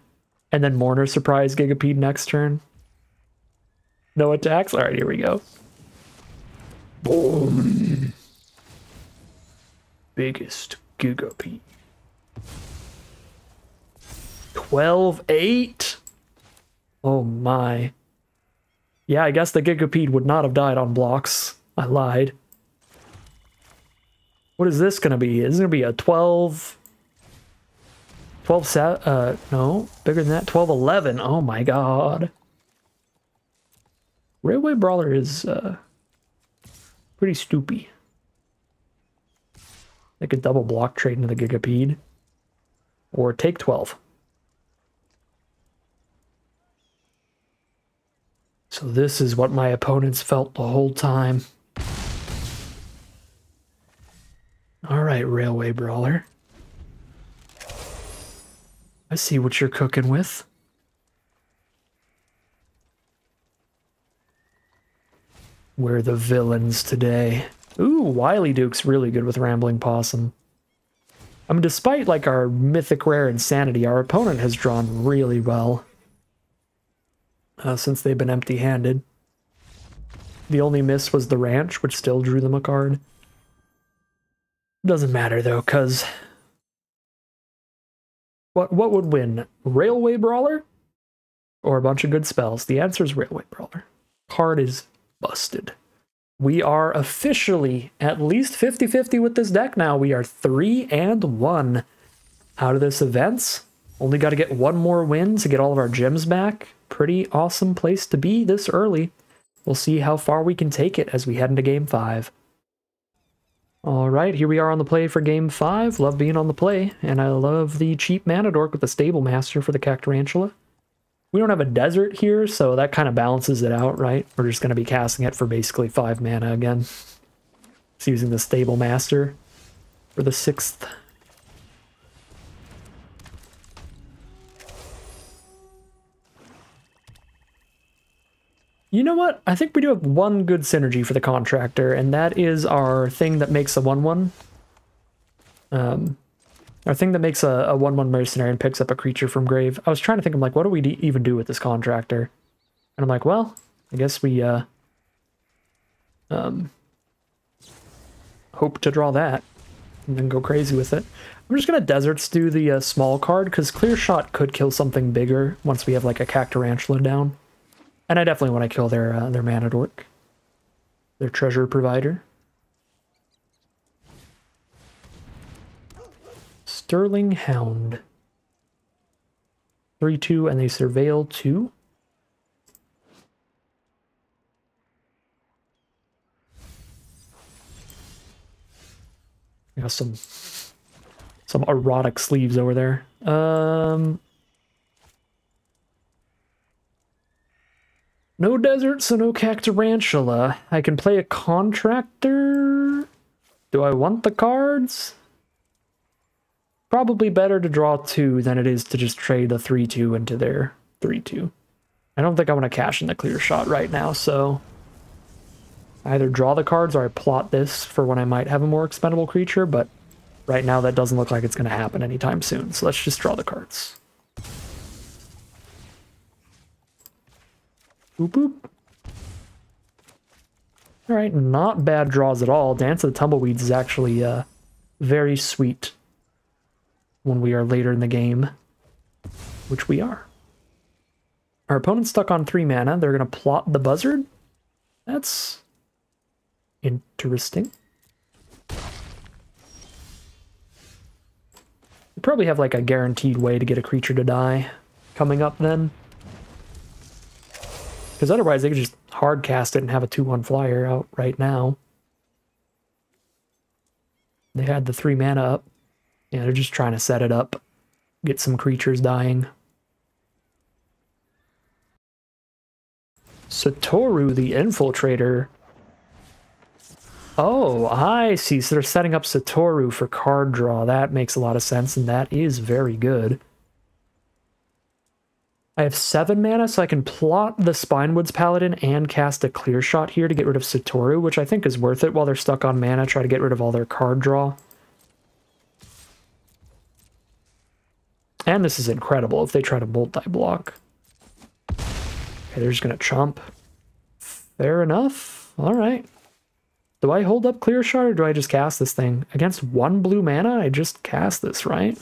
Speaker 1: and then Mourner Surprise Gigapede next turn. No attacks? Alright, here we go. Boom. Biggest Gigapede. 12-8? Oh my. Yeah, I guess the Gigapede would not have died on blocks. I lied. What is this going to be? Is it going to be a 12... 12, no, bigger than that. 12, 11. Oh my god. Railway Brawler is pretty stoopy. They could double block trade into the Gigapede. Or take 12. So this is what my opponents felt the whole time. Alright, Railway Brawler. I see what you're cooking with. We're the villains today. Ooh, Wily Duke's really good with Rambling Possum. I mean, despite like our mythic rare insanity, our opponent has drawn really well. Since they've been empty-handed. The only miss was the ranch, which still drew them a card. Doesn't matter though, because what would win? Railway Brawler? Or a bunch of good spells? The answer is Railway Brawler. Card is busted. We are officially at least 50-50 with this deck now. We are 3-1 out of this event. Only got to get one more win to get all of our gems back. Pretty awesome place to be this early. We'll see how far we can take it as we head into Game 5. Alright, here we are on the play for Game 5. Love being on the play, and I love the cheap mana dork with the Stable Master for the Cactarantula. We don't have a desert here, so that kind of balances it out, right? We're just going to be casting it for basically 5 mana again. It's using the Stable Master for the 6th. You know what? I think we do have one good synergy for the Contractor, and that is our thing that makes a 1/1. Our thing that makes a 1/1 mercenary and picks up a creature from grave. I was trying to think, I'm like, what do we even do with this Contractor? And I'm like, well, I guess we hope to draw that and then go crazy with it. I'm just going to Desert Stew the small card, because Clear Shot could kill something bigger once we have like a Cactarantula down. And I definitely want to kill their mana dork, their treasure provider. Sterling Hound. 3/2, and they surveil 2. I got some erotic sleeves over there. No desert, so no Cactarantula. I can play a Contractor. Do I want the cards? Probably better to draw 2 than it is to just trade a 3/2 into their 3/2. I don't think I want to cash in the Clear Shot right now, so I either draw the cards or I plot this for when I might have a more expendable creature, but right now that doesn't look like it's going to happen anytime soon, so let's just draw the cards. Boop boop. Alright, not bad draws at all. Dance of the Tumbleweeds is actually very sweet when we are later in the game, which we are. Our opponent's stuck on 3 mana. They're going to plot the Buzzard. That's interesting. We probably have like a guaranteed way to get a creature to die coming up then. Because otherwise they could just hard cast it and have a 2/1 flyer out right now. They had the 3 mana up. Yeah, they're just trying to set it up. Get some creatures dying. Satoru the Infiltrator. Oh, I see. So they're setting up Satoru for card draw. That makes a lot of sense, and that is very good. I have 7 mana, so I can plot the Spinewoods Paladin and cast a Clear Shot here to get rid of Satoru, which I think is worth it while they're stuck on mana. Try to get rid of all their card draw. And this is incredible if they try to multi-block. Okay, they're just going to chomp. Fair enough. All right. Do I hold up Clear Shot or do I just cast this thing? Against 1 blue mana, I just cast this, right?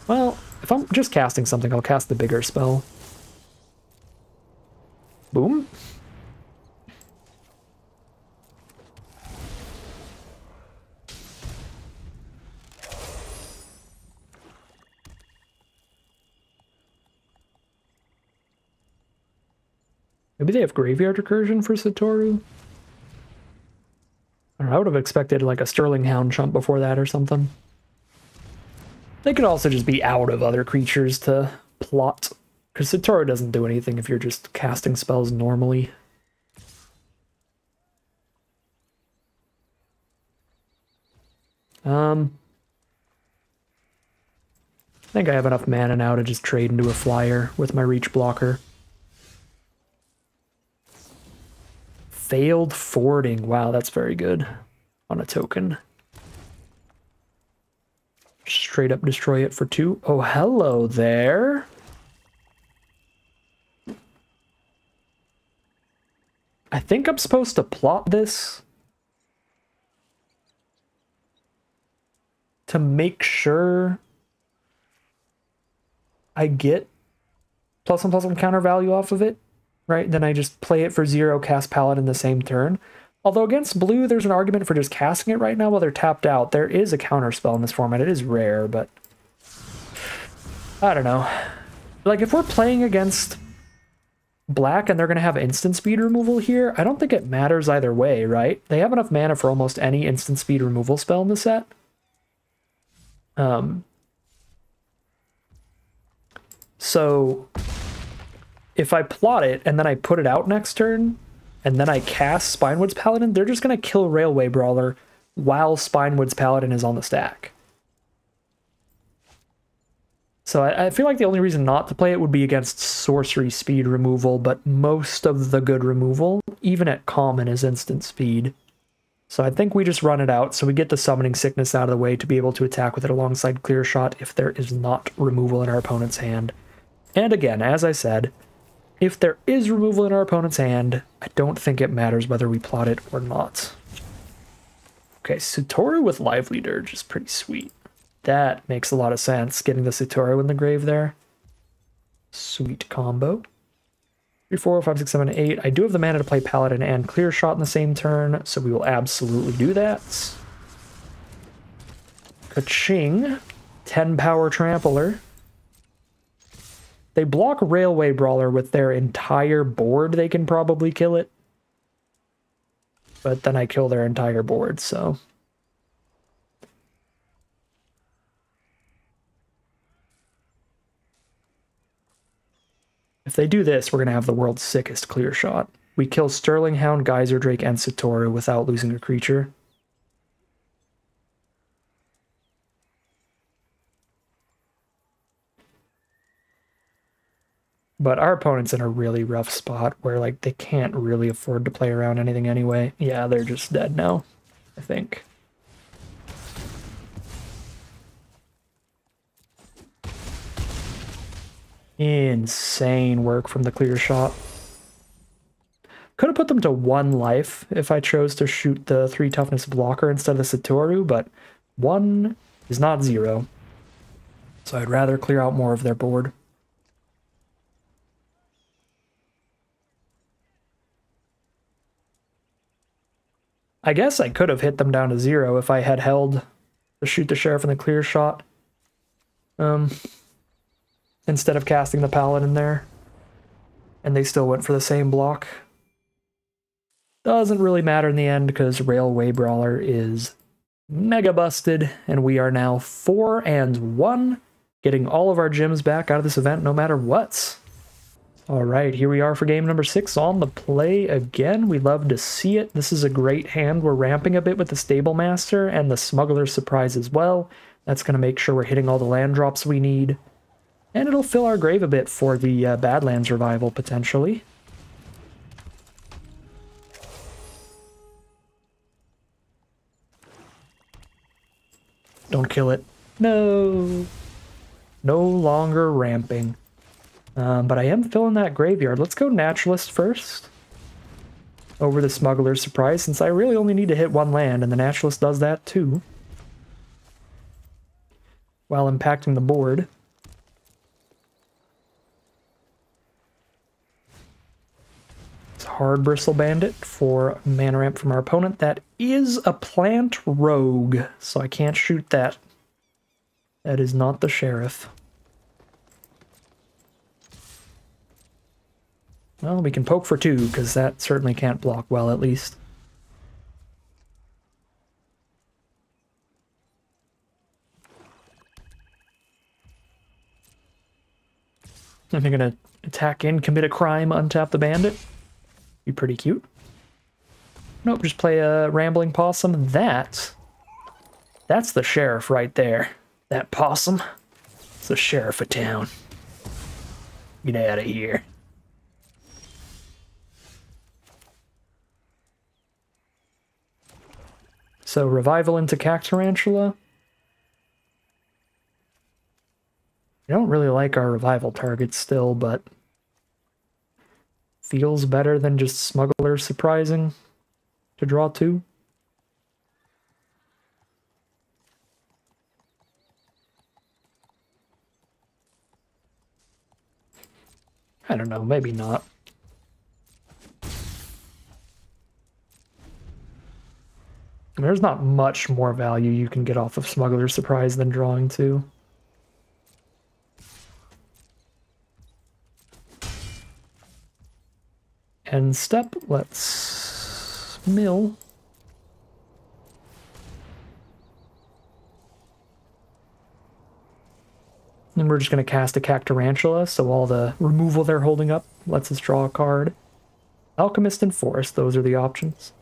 Speaker 1: Well, if I'm just casting something, I'll cast the bigger spell. Boom. Maybe they have Graveyard Recursion for Satoru? I don't know, I would have expected like a Sterling Hound chump before that or something. They could also just be out of other creatures to plot, because Satoru doesn't do anything if you're just casting spells normally. I think I have enough mana now to just trade into a flyer with my reach blocker. Failed forwarding. Wow, that's very good on a token. Straight up destroy it for 2. Oh, hello there. I think I'm supposed to plot this to make sure I get +1/+1 counter value off of it, right? Then I just play it for 0, cast Paladin the same turn. Although against blue, there's an argument for just casting it right now while they're tapped out. There is a counter spell in this format. It is rare, but I don't know. Like, if we're playing against black and they're going to have instant speed removal here, I don't think it matters either way, right? They have enough mana for almost any instant speed removal spell in the set. So if I plot it and then I put it out next turn and then I cast Spinewood's Paladin, they're just going to kill Railway Brawler while Spinewood's Paladin is on the stack. So I feel like the only reason not to play it would be against sorcery speed removal, but most of the good removal, even at common, is instant speed. So I think we just run it out so we get the Summoning Sickness out of the way to be able to attack with it alongside Clear Shot if there is not removal in our opponent's hand. And again, as I said, if there is removal in our opponent's hand, I don't think it matters whether we plot it or not. Okay, Satoru with Lively Dirge is pretty sweet. That makes a lot of sense, getting the Satoru in the grave there. Sweet combo. 3, 4, 5, 6, 7, 8. I do have the mana to play Paladin and Clear Shot in the same turn, so we will absolutely do that. Ka-ching. 10 power Trampler. They block Railway Brawler with their entire board, they can probably kill it. But then I kill their entire board, so... If they do this, we're going to have the world's sickest Clear Shot. We kill Sterling Hound, Geyser Drake, and Satoru without losing a creature. But our opponent's in a really rough spot where, like, they can't really afford to play around anything anyway. Yeah, they're just dead now, I think. Insane work from the Clear Shot. Could have put them to 1 life if I chose to shoot the 3 toughness blocker instead of the Satoru, but 1 is not 0. So I'd rather clear out more of their board. I guess I could have hit them down to 0 if I had held to shoot the Sheriff and the Clear Shot. Instead of casting the Paladin there. And they still went for the same block. Doesn't really matter in the end because Railway Brawler is mega busted, and we are now 4-1, getting all of our gems back out of this event no matter what. Alright, here we are for game number 6 on the play again. We love to see it. This is a great hand. We're ramping a bit with the Stable Master and the Smuggler's Surprise as well. That's going to make sure we're hitting all the land drops we need. And it'll fill our grave a bit for the Badlands revival, potentially. Don't kill it. No. No longer ramping. But I am filling that graveyard. Let's go Naturalist first. Over the Smuggler's Surprise, since I really only need to hit 1 land, and the Naturalist does that too. While impacting the board. Hard Bristle Bandit for mana ramp from our opponent. That is a plant rogue, so I can't shoot that. That is not the Sheriff. Well, we can poke for 2, because that certainly can't block well, at least. And they're gonna attack in, commit a crime, untap the bandit. Be pretty cute. Nope, just play a rambling possum. That's the sheriff right there. That possum. It's the sheriff of town. Get out of here. So revival into Cactarantula. I don't really like our revival target still, but feels better than just Smuggler surprising to draw 2. I don't know, maybe not. There's not much more value you can get off of Smuggler Surprise than drawing 2. End step, let's mill. And we're just going to cast a Cactarantula, so all the removal they're holding up lets us draw a card. Alchemist and Forest, those are the options.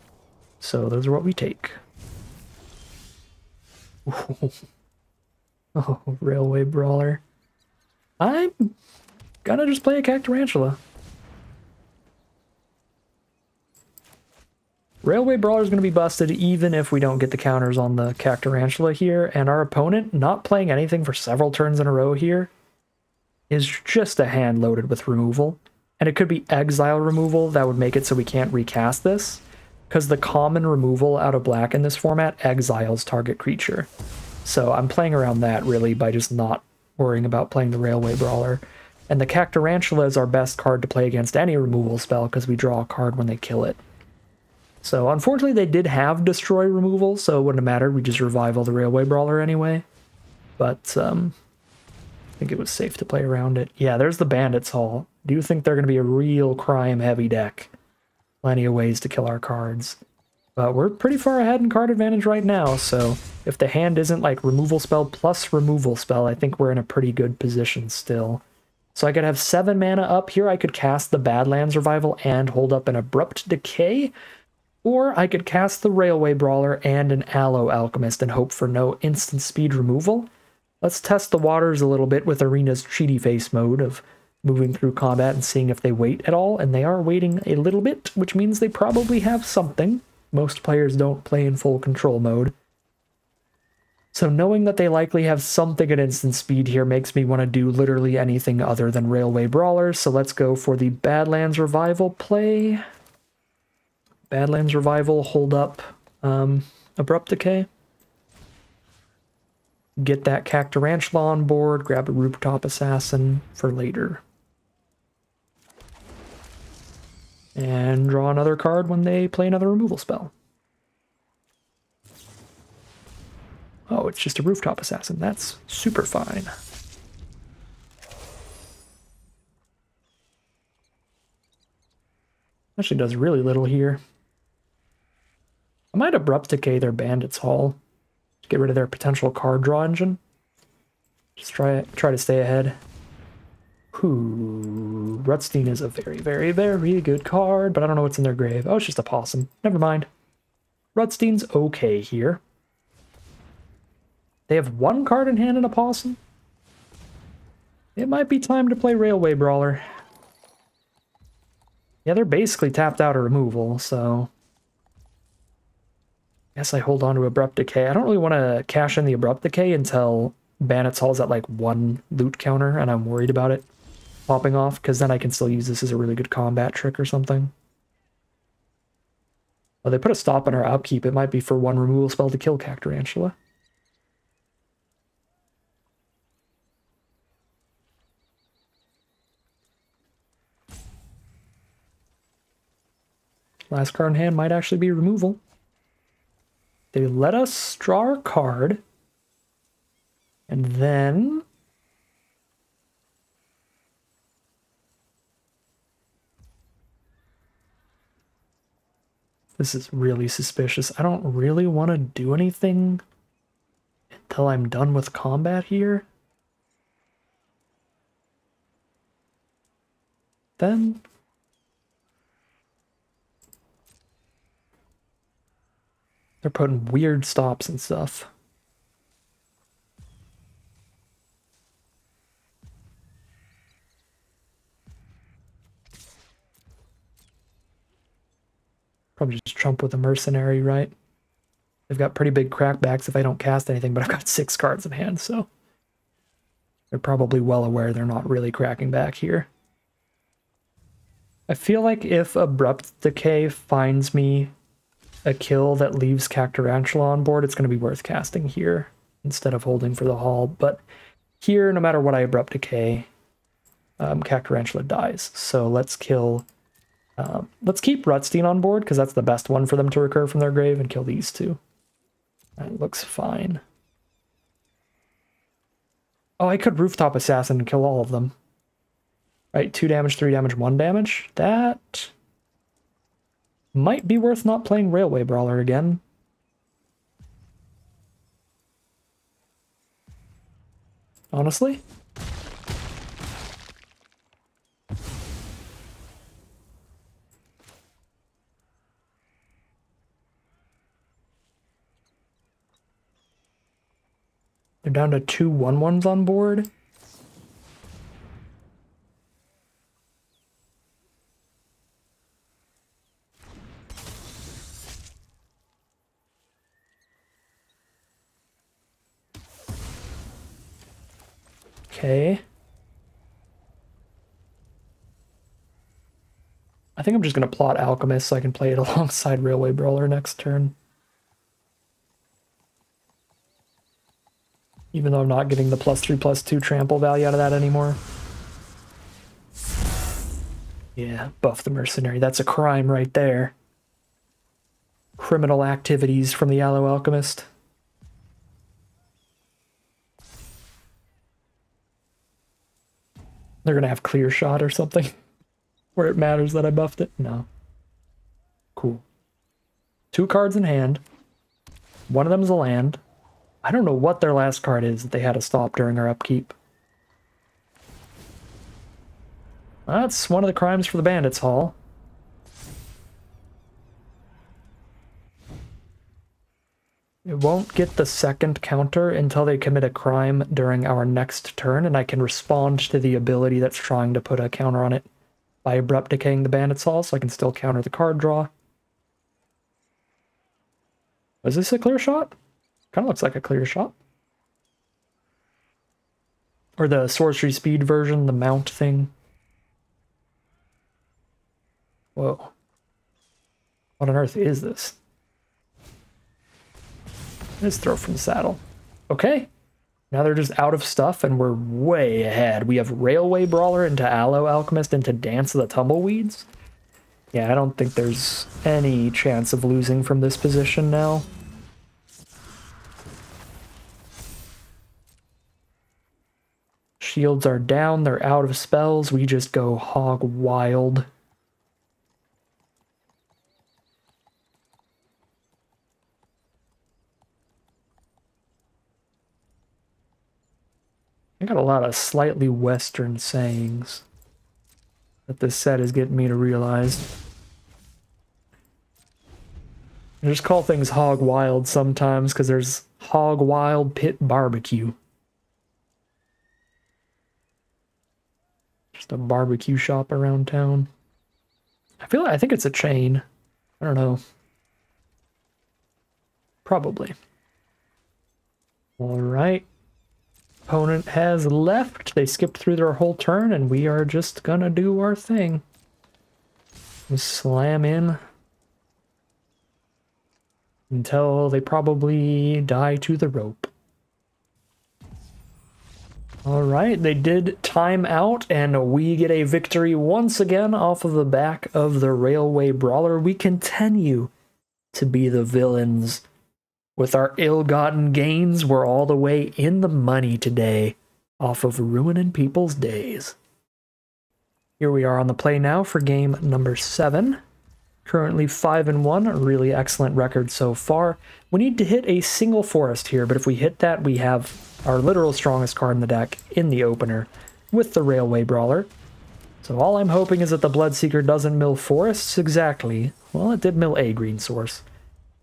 Speaker 1: So those are what we take. Oh, Railway Brawler. I'm gonna just play a Cactarantula. Railway Brawler is going to be busted even if we don't get the counters on the Cactarantula here, and our opponent not playing anything for several turns in a row here is just a hand loaded with removal. And it could be exile removal that would make it so we can't recast this, because the common removal out of black in this format exiles target creature. So I'm playing around that really by just not worrying about playing the Railway Brawler. And the Cactarantula is our best card to play against any removal spell because we draw a card when they kill it. So unfortunately they did have destroy removal, so it wouldn't have mattered. We just revival the Railway Brawler anyway. But I think it was safe to play around it. Yeah, there's the Bandits Hall. Do you think they're going to be a real crime-heavy deck? Plenty of ways to kill our cards. But we're pretty far ahead in card advantage right now, so if the hand isn't like removal spell plus removal spell, I think we're in a pretty good position still. So I could have 7 mana up here. I could cast the Badlands Revival and hold up an Abrupt Decay. Or I could cast the Railway Brawler and an Aloe Alchemist and hope for no instant speed removal. Let's test the waters a little bit with Arena's cheaty face mode of moving through combat and seeing if they wait at all, and they are waiting a little bit, which means they probably have something. Most players don't play in full control mode. So knowing that they likely have something at instant speed here makes me want to do literally anything other than Railway Brawlers, so let's go for the Badlands Revival play. Badlands Revival, hold up Abrupt Decay. Get that Cactarantula on board, grab a Rooftop Assassin for later. And draw another card when they play another removal spell. Oh, it's just a Rooftop Assassin. That's super fine. Actually does really little here. I might Abrupt Decay their Bandits Hall. Get rid of their potential card draw engine. Just try to stay ahead. Ooh, Rutstein is a very, very, very good card, but I don't know what's in their grave. Oh, it's just a possum. Never mind. Rutstein's okay here. They have 1 card in hand and a possum. It might be time to play Railway Brawler. Yeah, they're basically tapped out of removal, so guess I hold on to Abrupt Decay. I don't really want to cash in the Abrupt Decay until Bandit's Hall's at like 1 loot counter, and I'm worried about it popping off, because then I can still use this as a really good combat trick or something. Well, they put a stop on our upkeep. It might be for 1 removal spell to kill Cactarantula. Last card in hand might actually be removal. They let us draw our card, and then This is really suspicious. I don't really want to do anything until I'm done with combat here. Then they're putting weird stops and stuff. Probably just trump with a mercenary, right? They've got pretty big crackbacks if I don't cast anything, but I've got 6 cards in hand, so they're probably well aware they're not really cracking back here. I feel like if Abrupt Decay finds me a kill that leaves Cactarantula on board, it's going to be worth casting here instead of holding for the haul. But here, no matter what I Abrupt Decay, Cactarantula dies. So let's kill... let's keep Rutstein on board, because that's the best one for them to recur from their grave, and kill these 2. That looks fine. Oh, I could Rooftop Assassin and kill all of them. Right, 2 damage, 3 damage, 1 damage. That might be worth not playing Railway Brawler again. Honestly. They're down to 2 1/1s on board. Okay. I think I'm just going to plot Alchemist so I can play it alongside Railway Brawler next turn. Even though I'm not getting the +3/+2 trample value out of that anymore. Yeah, buff the mercenary. That's a crime right there. Criminal activities from the Yellow Alchemist. They're going to have clear shot or something. Where it matters that I buffed it. No. Cool. 2 cards in hand. One of them is a land. I don't know what their last card is that they had to stop during our upkeep. That's one of the crimes for the Bandits Hall. It won't get the second counter until they commit a crime during our next turn, and I can respond to the ability that's trying to put a counter on it by Abrupt Decaying the Bandits Hall, so I can still counter the card draw. Was this a clear shot? Kind of looks like a clear shot. Or the sorcery speed version, the mount thing. Whoa. What on earth is this? Let's throw from the saddle. Okay. Now they're just out of stuff and we're way ahead. We have Railway Brawler into Aloe Alchemist into Dance of the Tumbleweeds. Yeah, I don't think there's any chance of losing from this position now. Shields are down, they're out of spells, we just go hog wild. I got a lot of slightly Western sayings that this set is getting me to realize. I just call things hog wild sometimes because there's hog wild pit barbecue. Just a barbecue shop around town. I think it's a chain. I don't know. Probably. All right. Opponent has left. They skipped through their whole turn, and we are just gonna do our thing. Slam in until they probably die to the rope. All right, they did time out, and we get a victory once again off of the back of the Railway Brawler. We continue to be the villains. With our ill-gotten gains, we're all the way in the money today off of ruining people's days. Here we are on the play now for game number 7. Currently 5-1, a really excellent record so far. We need to hit a single forest here, but if we hit that, we have our literal strongest card in the deck in the opener with the Railway Brawler. So all I'm hoping is that the Bloodseeker doesn't mill forests exactly. Well, it did mill a green source.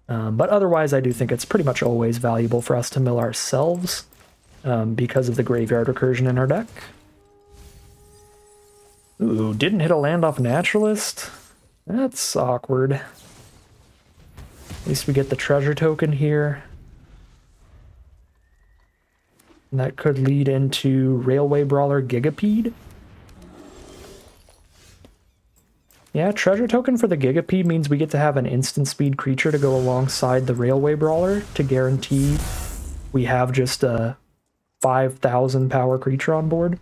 Speaker 1: But otherwise, I do think it's pretty much always valuable for us to mill ourselves because of the graveyard recursion in our deck. Ooh, didn't hit a land off Naturalist. That's awkward. At least we get the treasure token here. And that could lead into Railway Brawler Gigapede. Yeah, treasure token for the Gigapede means we get to have an instant speed creature to go alongside the Railway Brawler to guarantee we have just a 5,000 power creature on board.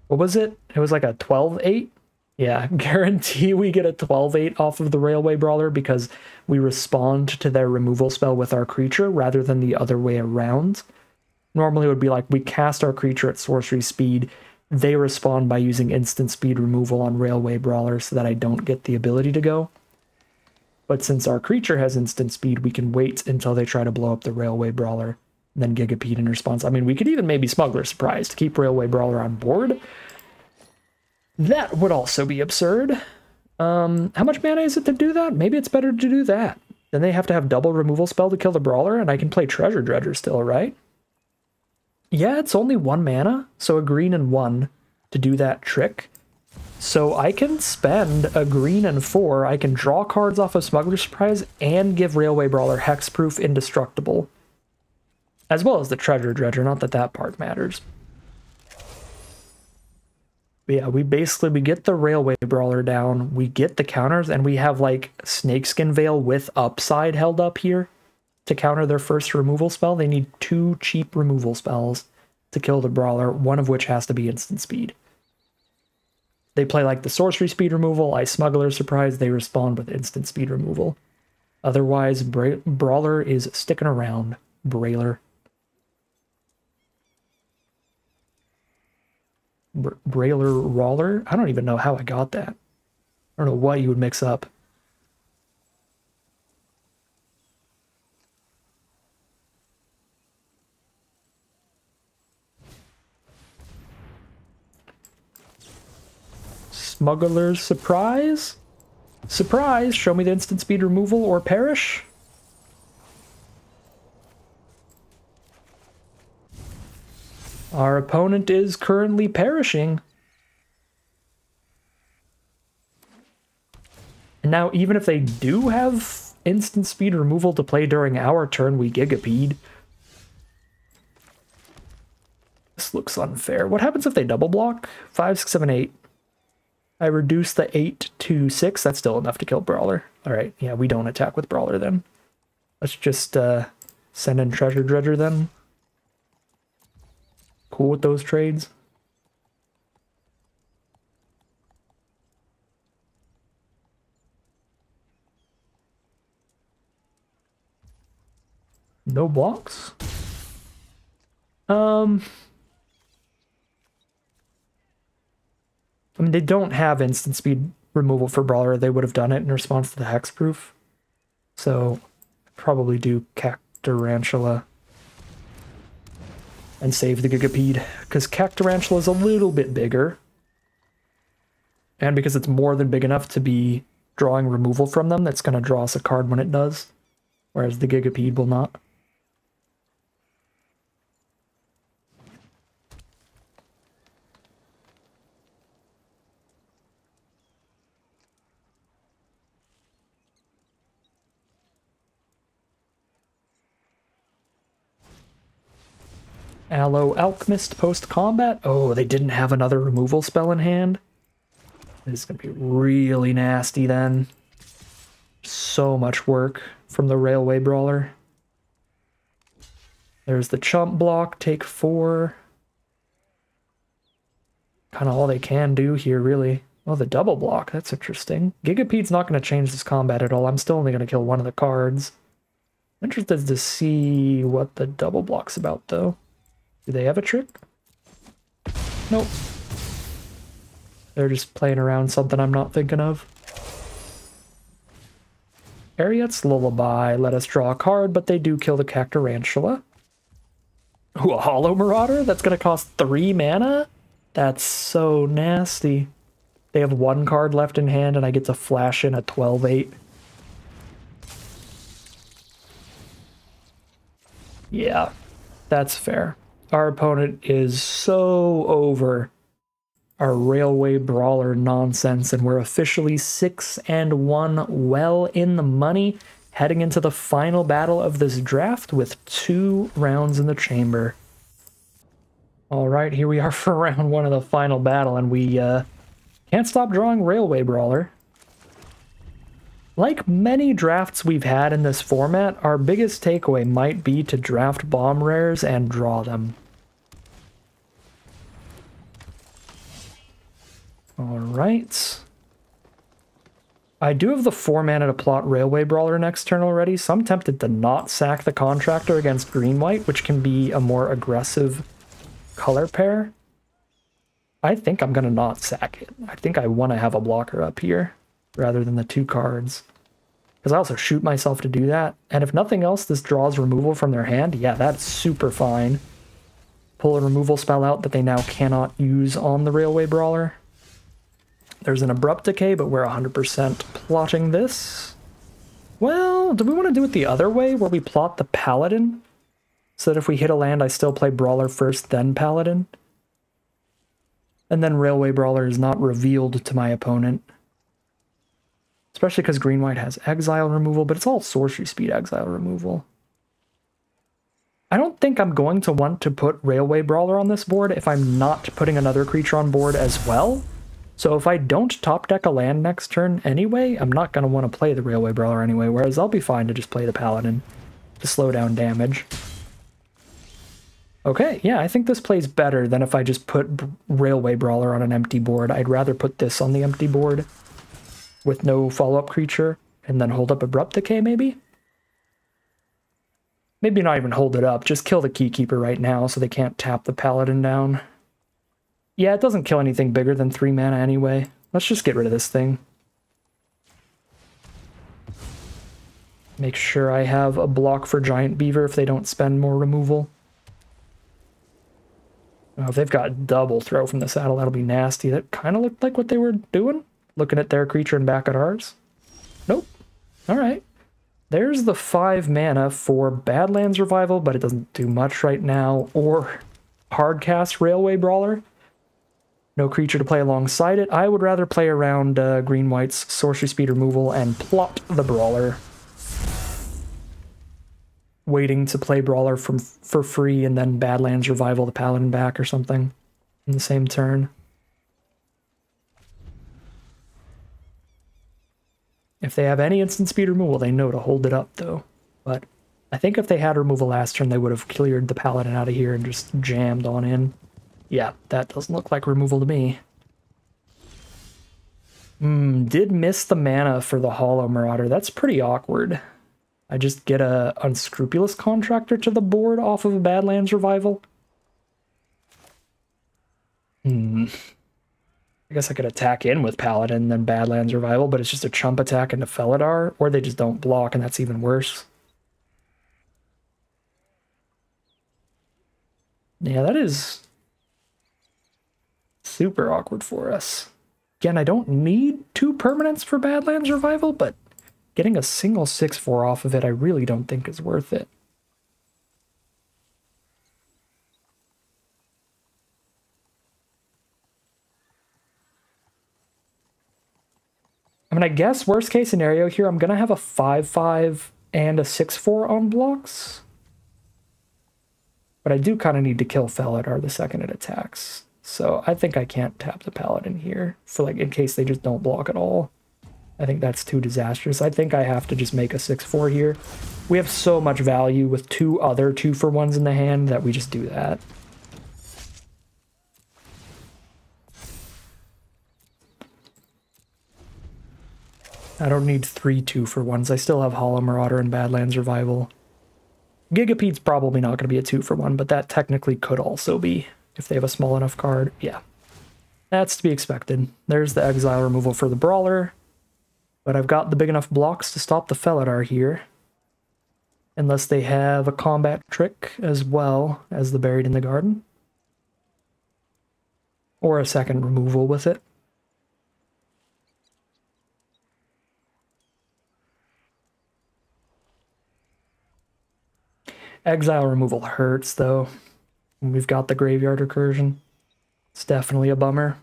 Speaker 1: What was it? It was like a 12-8? Yeah, guarantee we get a 12-8 off of the Railway Brawler because we respond to their removal spell with our creature rather than the other way around. Normally it would be like we cast our creature at sorcery speed, they respond by using instant speed removal on Railway Brawler so that I don't get the ability to go. But since our creature has instant speed, we can wait until they try to blow up the Railway Brawler, then Gigapede in response. I mean, we could even maybe Smuggler Surprise to keep Railway Brawler on board. That would also be absurd. How much mana is it to do that? Maybe it's better to do that. Then they have to have double removal spell to kill the Brawler, and I can play Treasure Dredger still, right? Yeah, it's only 1 mana, so a green and 1 to do that trick. So I can spend a green and 4, I can draw cards off of Smuggler Surprise, and give Railway Brawler Hexproof Indestructible. As well as the Treasure Dredger, not that that part matters. But yeah, we get the Railway Brawler down, we get the counters, and we have like Snakeskin Veil with Upside held up here to counter their first removal spell. They need 2 cheap removal spells to kill the Brawler, one of which has to be instant speed. They play like the sorcery speed removal, I Smuggler Surprise, they respond with instant speed removal. Otherwise, Brawler is sticking around. Brailer. Brailer Rawler? I don't even know how I got that. I don't know what you would mix up. Smuggler's Surprise? Surprise! Show me the instant speed removal or perish. Our opponent is currently perishing. And now, even if they do have instant speed removal to play during our turn, we Gigapede. This looks unfair. What happens if they double block? 5, 6, 7, 8. I reduce the 8 to 6. That's still enough to kill Brawler. Alright, yeah, we don't attack with Brawler then. Let's just send in Treasure Dredger then. Cool with those trades. No blocks? I mean, they don't have instant speed removal for Brawler. They would have done it in response to the Hexproof. So, probably do Cactarantula and save the Gigapede, because Cactarantula is a little bit bigger. And because it's more than big enough to be drawing removal from them, that's going to draw us a card when it does. Whereas the Gigapede will not. Aloe Alchemist post-combat? Oh, they didn't have another removal spell in hand? This is going to be really nasty then. So much work from the Railway Brawler. There's the chump block, take 4. Kind of all they can do here, really. Oh, the double block, that's interesting. Gigapede's not going to change this combat at all. I'm still only going to kill one of the cards. I'm interested to see what the double block's about, though. Do they have a trick? Nope. They're just playing around something I'm not thinking of. Ariet's Lullaby let us draw a card, but they do kill the Cactarantula. Ooh, a Hollow Marauder? That's going to cost 3 mana? That's so nasty. They have 1 card left in hand, and I get to flash in a 12/8. Yeah, that's fair. Our opponent is so over our Railway Brawler nonsense, and we're officially 6-1, well in the money, heading into the final battle of this draft with 2 rounds in the chamber. All right, here we are for round 1 of the final battle, and we can't stop drawing Railway Brawler. Like many drafts we've had in this format, our biggest takeaway might be to draft bomb rares and draw them. Alright. I do have the 4 mana to plot Railway Brawler next turn already, so I'm tempted to not sack the Contractor against green-white, which can be a more aggressive color pair. I think I'm going to not sack it. I think I want to have a blocker up here rather than the 2 cards. Because I also shoot myself to do that. And if nothing else, this draws removal from their hand. Yeah, that's super fine. Pull a removal spell out that they now cannot use on the Railway Brawler. There's an Abrupt Decay, but we're 100% plotting this. Well, do we want to do it the other way, where we plot the Paladin? So that if we hit a land, I still play Brawler first, then Paladin? And then Railway Brawler is not revealed to my opponent. Especially because green-white has exile removal, but it's all sorcery speed exile removal. I don't think I'm going to want to put Railway Brawler on this board if I'm not putting another creature on board as well. So if I don't top deck a land next turn anyway, I'm not going to want to play the Railway Brawler anyway, whereas I'll be fine to just play the Paladin to slow down damage. Okay, yeah, I think this plays better than if I just put Railway Brawler on an empty board. I'd rather put this on the empty board with no follow-up creature, and then hold up Abrupt Decay, maybe? Maybe not even hold it up, just kill the Keykeeper right now so they can't tap the Paladin down. Yeah, it doesn't kill anything bigger than 3 mana anyway. Let's just get rid of this thing. Make sure I have a block for Giant Beaver if they don't spend more removal. Oh, if they've got double throw from the saddle, that'll be nasty. That kind of looked like what they were doing. Looking at their creature and back at ours. Nope. Alright. There's the 5 mana for Badlands Revival, but it doesn't do much right now. Or Hardcast Railway Brawler. No creature to play alongside it. I would rather play around green-white's sorcery speed removal and plot the Brawler. Waiting to play Brawler for free and then Badlands Revival the Paladin back or something in the same turn. If they have any instant speed removal, they know to hold it up, though. But I think if they had removal last turn, they would have cleared the Paladin out of here and just jammed on in. Yeah, that doesn't look like removal to me. Did miss the mana for the Hollow Marauder. That's pretty awkward. I just get a Unscrupulous Contractor to the board off of a Badlands Revival. I guess I could attack in with Paladin and then Badlands Revival, but it's just a chump attack into Felidar, or they just don't block, and that's even worse. Yeah, that is super awkward for us. Again, I don't need 2 permanents for Badlands Revival, but getting a single 6/4 off of it I really don't think is worth it. I mean, I guess worst case scenario here, I'm going to have a 5/5 and a 6/4 on blocks. But I do kind of need to kill Felidar the second it attacks. So I think I can't tap the Paladin here for like in case they just don't block at all. I think that's too disastrous. I think I have to just make a 6/4 here. We have so much value with 2 other 2-for-1s in the hand that we just do that. I don't need 3 2-for-1s. I still have Hollow Marauder and Badlands Revival. Gigapede's probably not going to be a 2-for-1, but that technically could also be if they have a small enough card. Yeah, that's to be expected. There's the exile removal for the Brawler. But I've got the big enough blocks to stop the Felidar here. Unless they have a combat trick as well as the Buried in the Garden. Or a second removal with it. Exile removal hurts, though. We've got the Graveyard Recursion. It's definitely a bummer.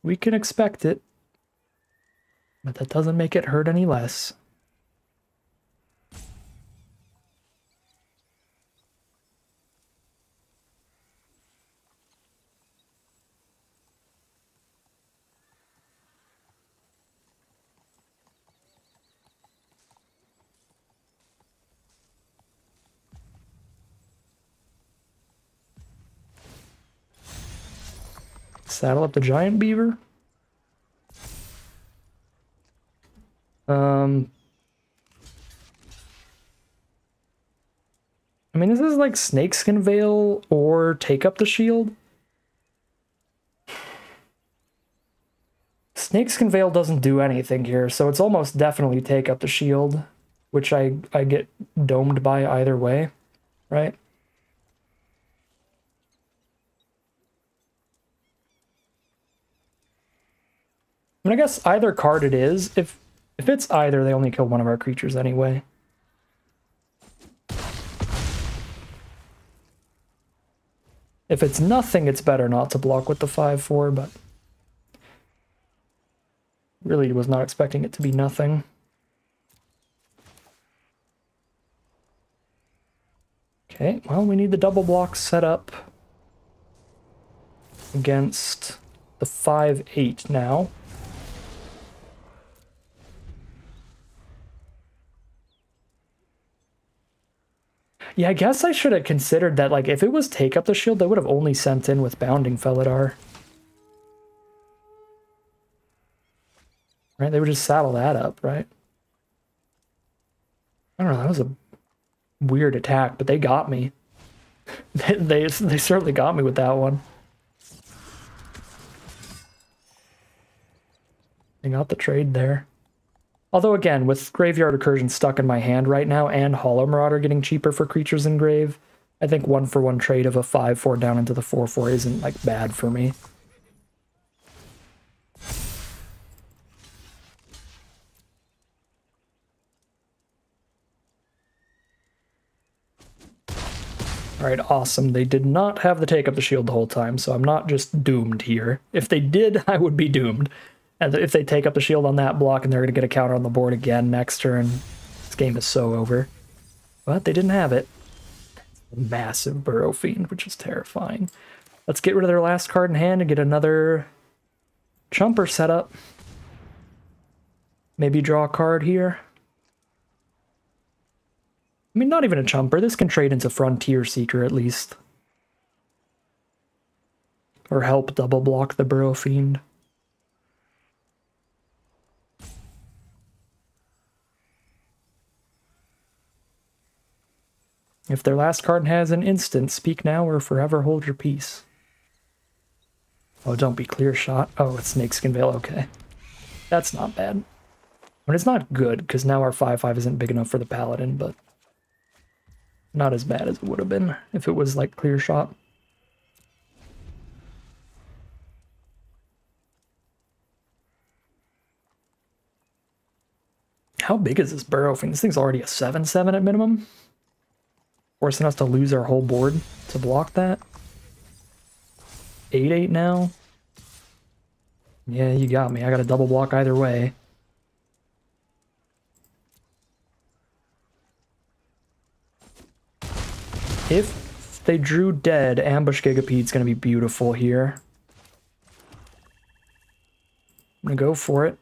Speaker 1: We can expect it, but that doesn't make it hurt any less. Saddle up the giant beaver. I mean, this is like Snakeskin Veil or Take Up the Shield. Snakeskin Veil doesn't do anything here, so it's almost definitely Take Up the Shield, which I get domed by either way, right? I mean, I guess either card it is. If it's either, they only kill one of our creatures anyway. If it's nothing, it's better not to block with the 5/4, but really was not expecting it to be nothing. Okay, well, we need the double block set up against the 5/8 now. Yeah, I guess I should have considered that, like, if it was Take Up the Shield, they would have only sent in with Bounding Felidar. Right, they would just saddle that up, right? I don't know, that was a weird attack, but they got me. They certainly got me with that one. They got the trade there. Although again, with Graveyard Recursion stuck in my hand right now and Hollow Marauder getting cheaper for creatures in grave, I think 1-for-1 trade of a 5/4 down into the 4/4 isn't like bad for me. Alright, awesome. They did not have the Take Up the Shield the whole time, so I'm not just doomed here. If they did, I would be doomed. And if they take up the shield on that block and they're going to get a counter on the board again next turn, this game is so over. But they didn't have it. Massive Burrow Fiend, which is terrifying. Let's get rid of their last card in hand and get another Chumper set up. Maybe draw a card here. I mean, not even a Chumper. This can trade into Frontier Seeker at least. Or help double block the Burrow Fiend. If their last card has an instant, speak now or forever hold your peace. Oh, don't be Clear Shot. Oh, it's Snakeskin Veil, okay. That's not bad. But it's not good, because now our 5/5 isn't big enough for the Paladin, but not as bad as it would have been if it was like Clear Shot. How big is this Burrow Fiend? This thing's already a 7/7 at minimum. Forcing us to lose our whole board to block that. 8/8 now. Yeah, you got me. I got a double block either way. If they drew dead, Ambush Gigapede's going to be beautiful here. I'm going to go for it.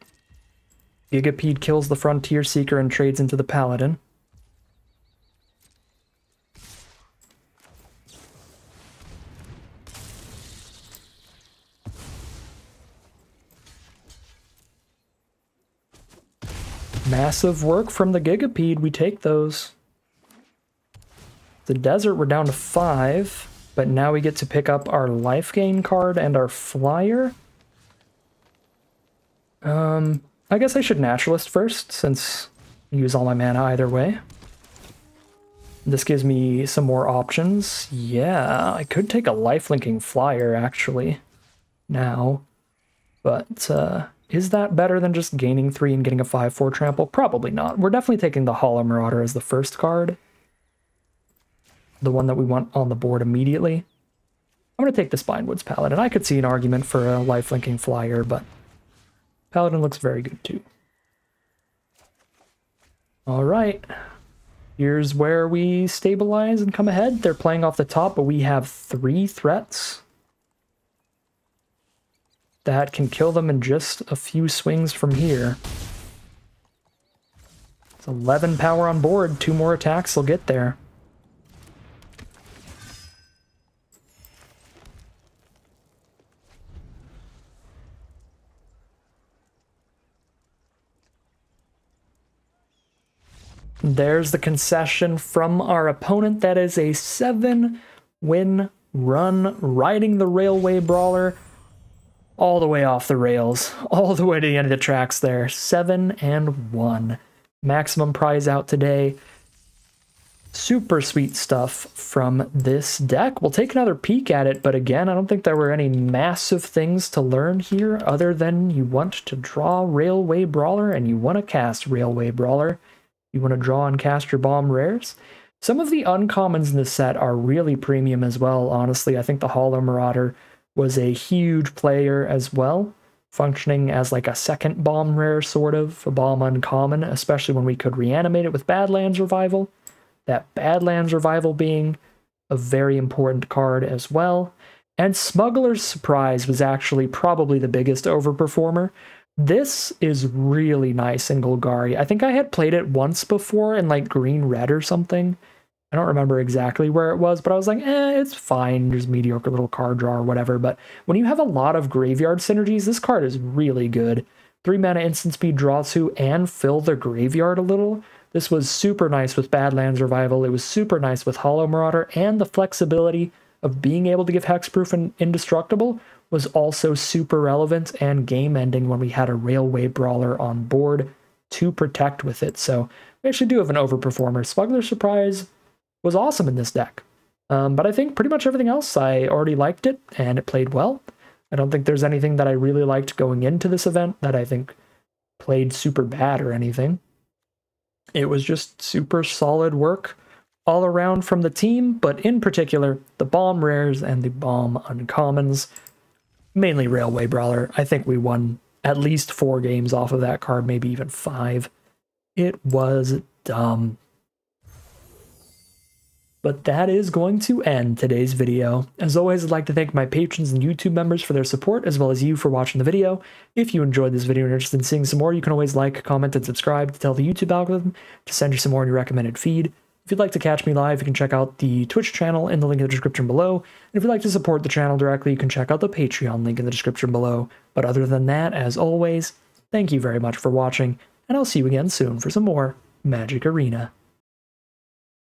Speaker 1: Gigapede kills the Frontier Seeker and trades into the Paladin. Massive work from the Gigapede. We take those. It's the desert, we're down to 5, but now we get to pick up our life gain card and our flyer. I guess I should naturalist first, since I use all my mana either way. This gives me some more options. Yeah, I could take a life-linking flyer, actually, now. But, is that better than just gaining 3 and getting a 5/4 trample? Probably not. We're definitely taking the Hollow Marauder as the first card. The one that we want on the board immediately. I'm going to take the Spinewoods Paladin. I could see an argument for a life-linking flyer, but Paladin looks very good too. Alright. Here's where we stabilize and come ahead. They're playing off the top, but we have 3 threats that can kill them in just a few swings from here. It's 11 power on board. 2 more attacks will get there. There's the concession from our opponent. That is a 7-win run, riding the Railway Brawler all the way off the rails, all the way to the end of the tracks there. 7-1. Maximum prize out today. Super sweet stuff from this deck. We'll take another peek at it, but again, I don't think there were any massive things to learn here other than you want to draw Railway Brawler and you want to cast Railway Brawler. You want to draw and cast your bomb rares. Some of the uncommons in this set are really premium as well, honestly. I think the Hollow Marauder was a huge player as well, functioning as like a second bomb rare, sort of, a bomb uncommon, especially when we could reanimate it with Badlands Revival. That Badlands Revival being a very important card as well. And Smuggler's Surprise was actually probably the biggest overperformer. This is really nice in Golgari. I think I had played it once before in like green-red or something. I don't remember exactly where it was, but I was like, it's fine. There's mediocre little card draw or whatever. But when you have a lot of graveyard synergies, this card is really good. 3 mana instant speed, draw 2, and fill the graveyard a little. This was super nice with Badlands Revival. It was super nice with Hollow Marauder, and the flexibility of being able to give hexproof and indestructible was also super relevant and game-ending when we had a Railway Brawler on board to protect with it. So we actually do have an overperformer. Smuggler's Surprise was awesome in this deck. But I think pretty much everything else, I already liked it, and it played well. I don't think there's anything that I really liked going into this event that I think played super bad or anything. It was just super solid work all around from the team, but in particular, the bomb rares and the bomb uncommons. Mainly Railway Brawler. I think we won at least 4 games off of that card, maybe even 5. It was dumb. But that is going to end today's video. As always, I'd like to thank my patrons and YouTube members for their support, as well as you for watching the video. If you enjoyed this video and are interested in seeing some more, you can always like, comment, and subscribe to tell the YouTube algorithm to send you some more in your recommended feed. If you'd like to catch me live, you can check out the Twitch channel in the link in the description below. And if you'd like to support the channel directly, you can check out the Patreon link in the description below. But other than that, as always, thank you very much for watching, and I'll see you again soon for some more Magic Arena.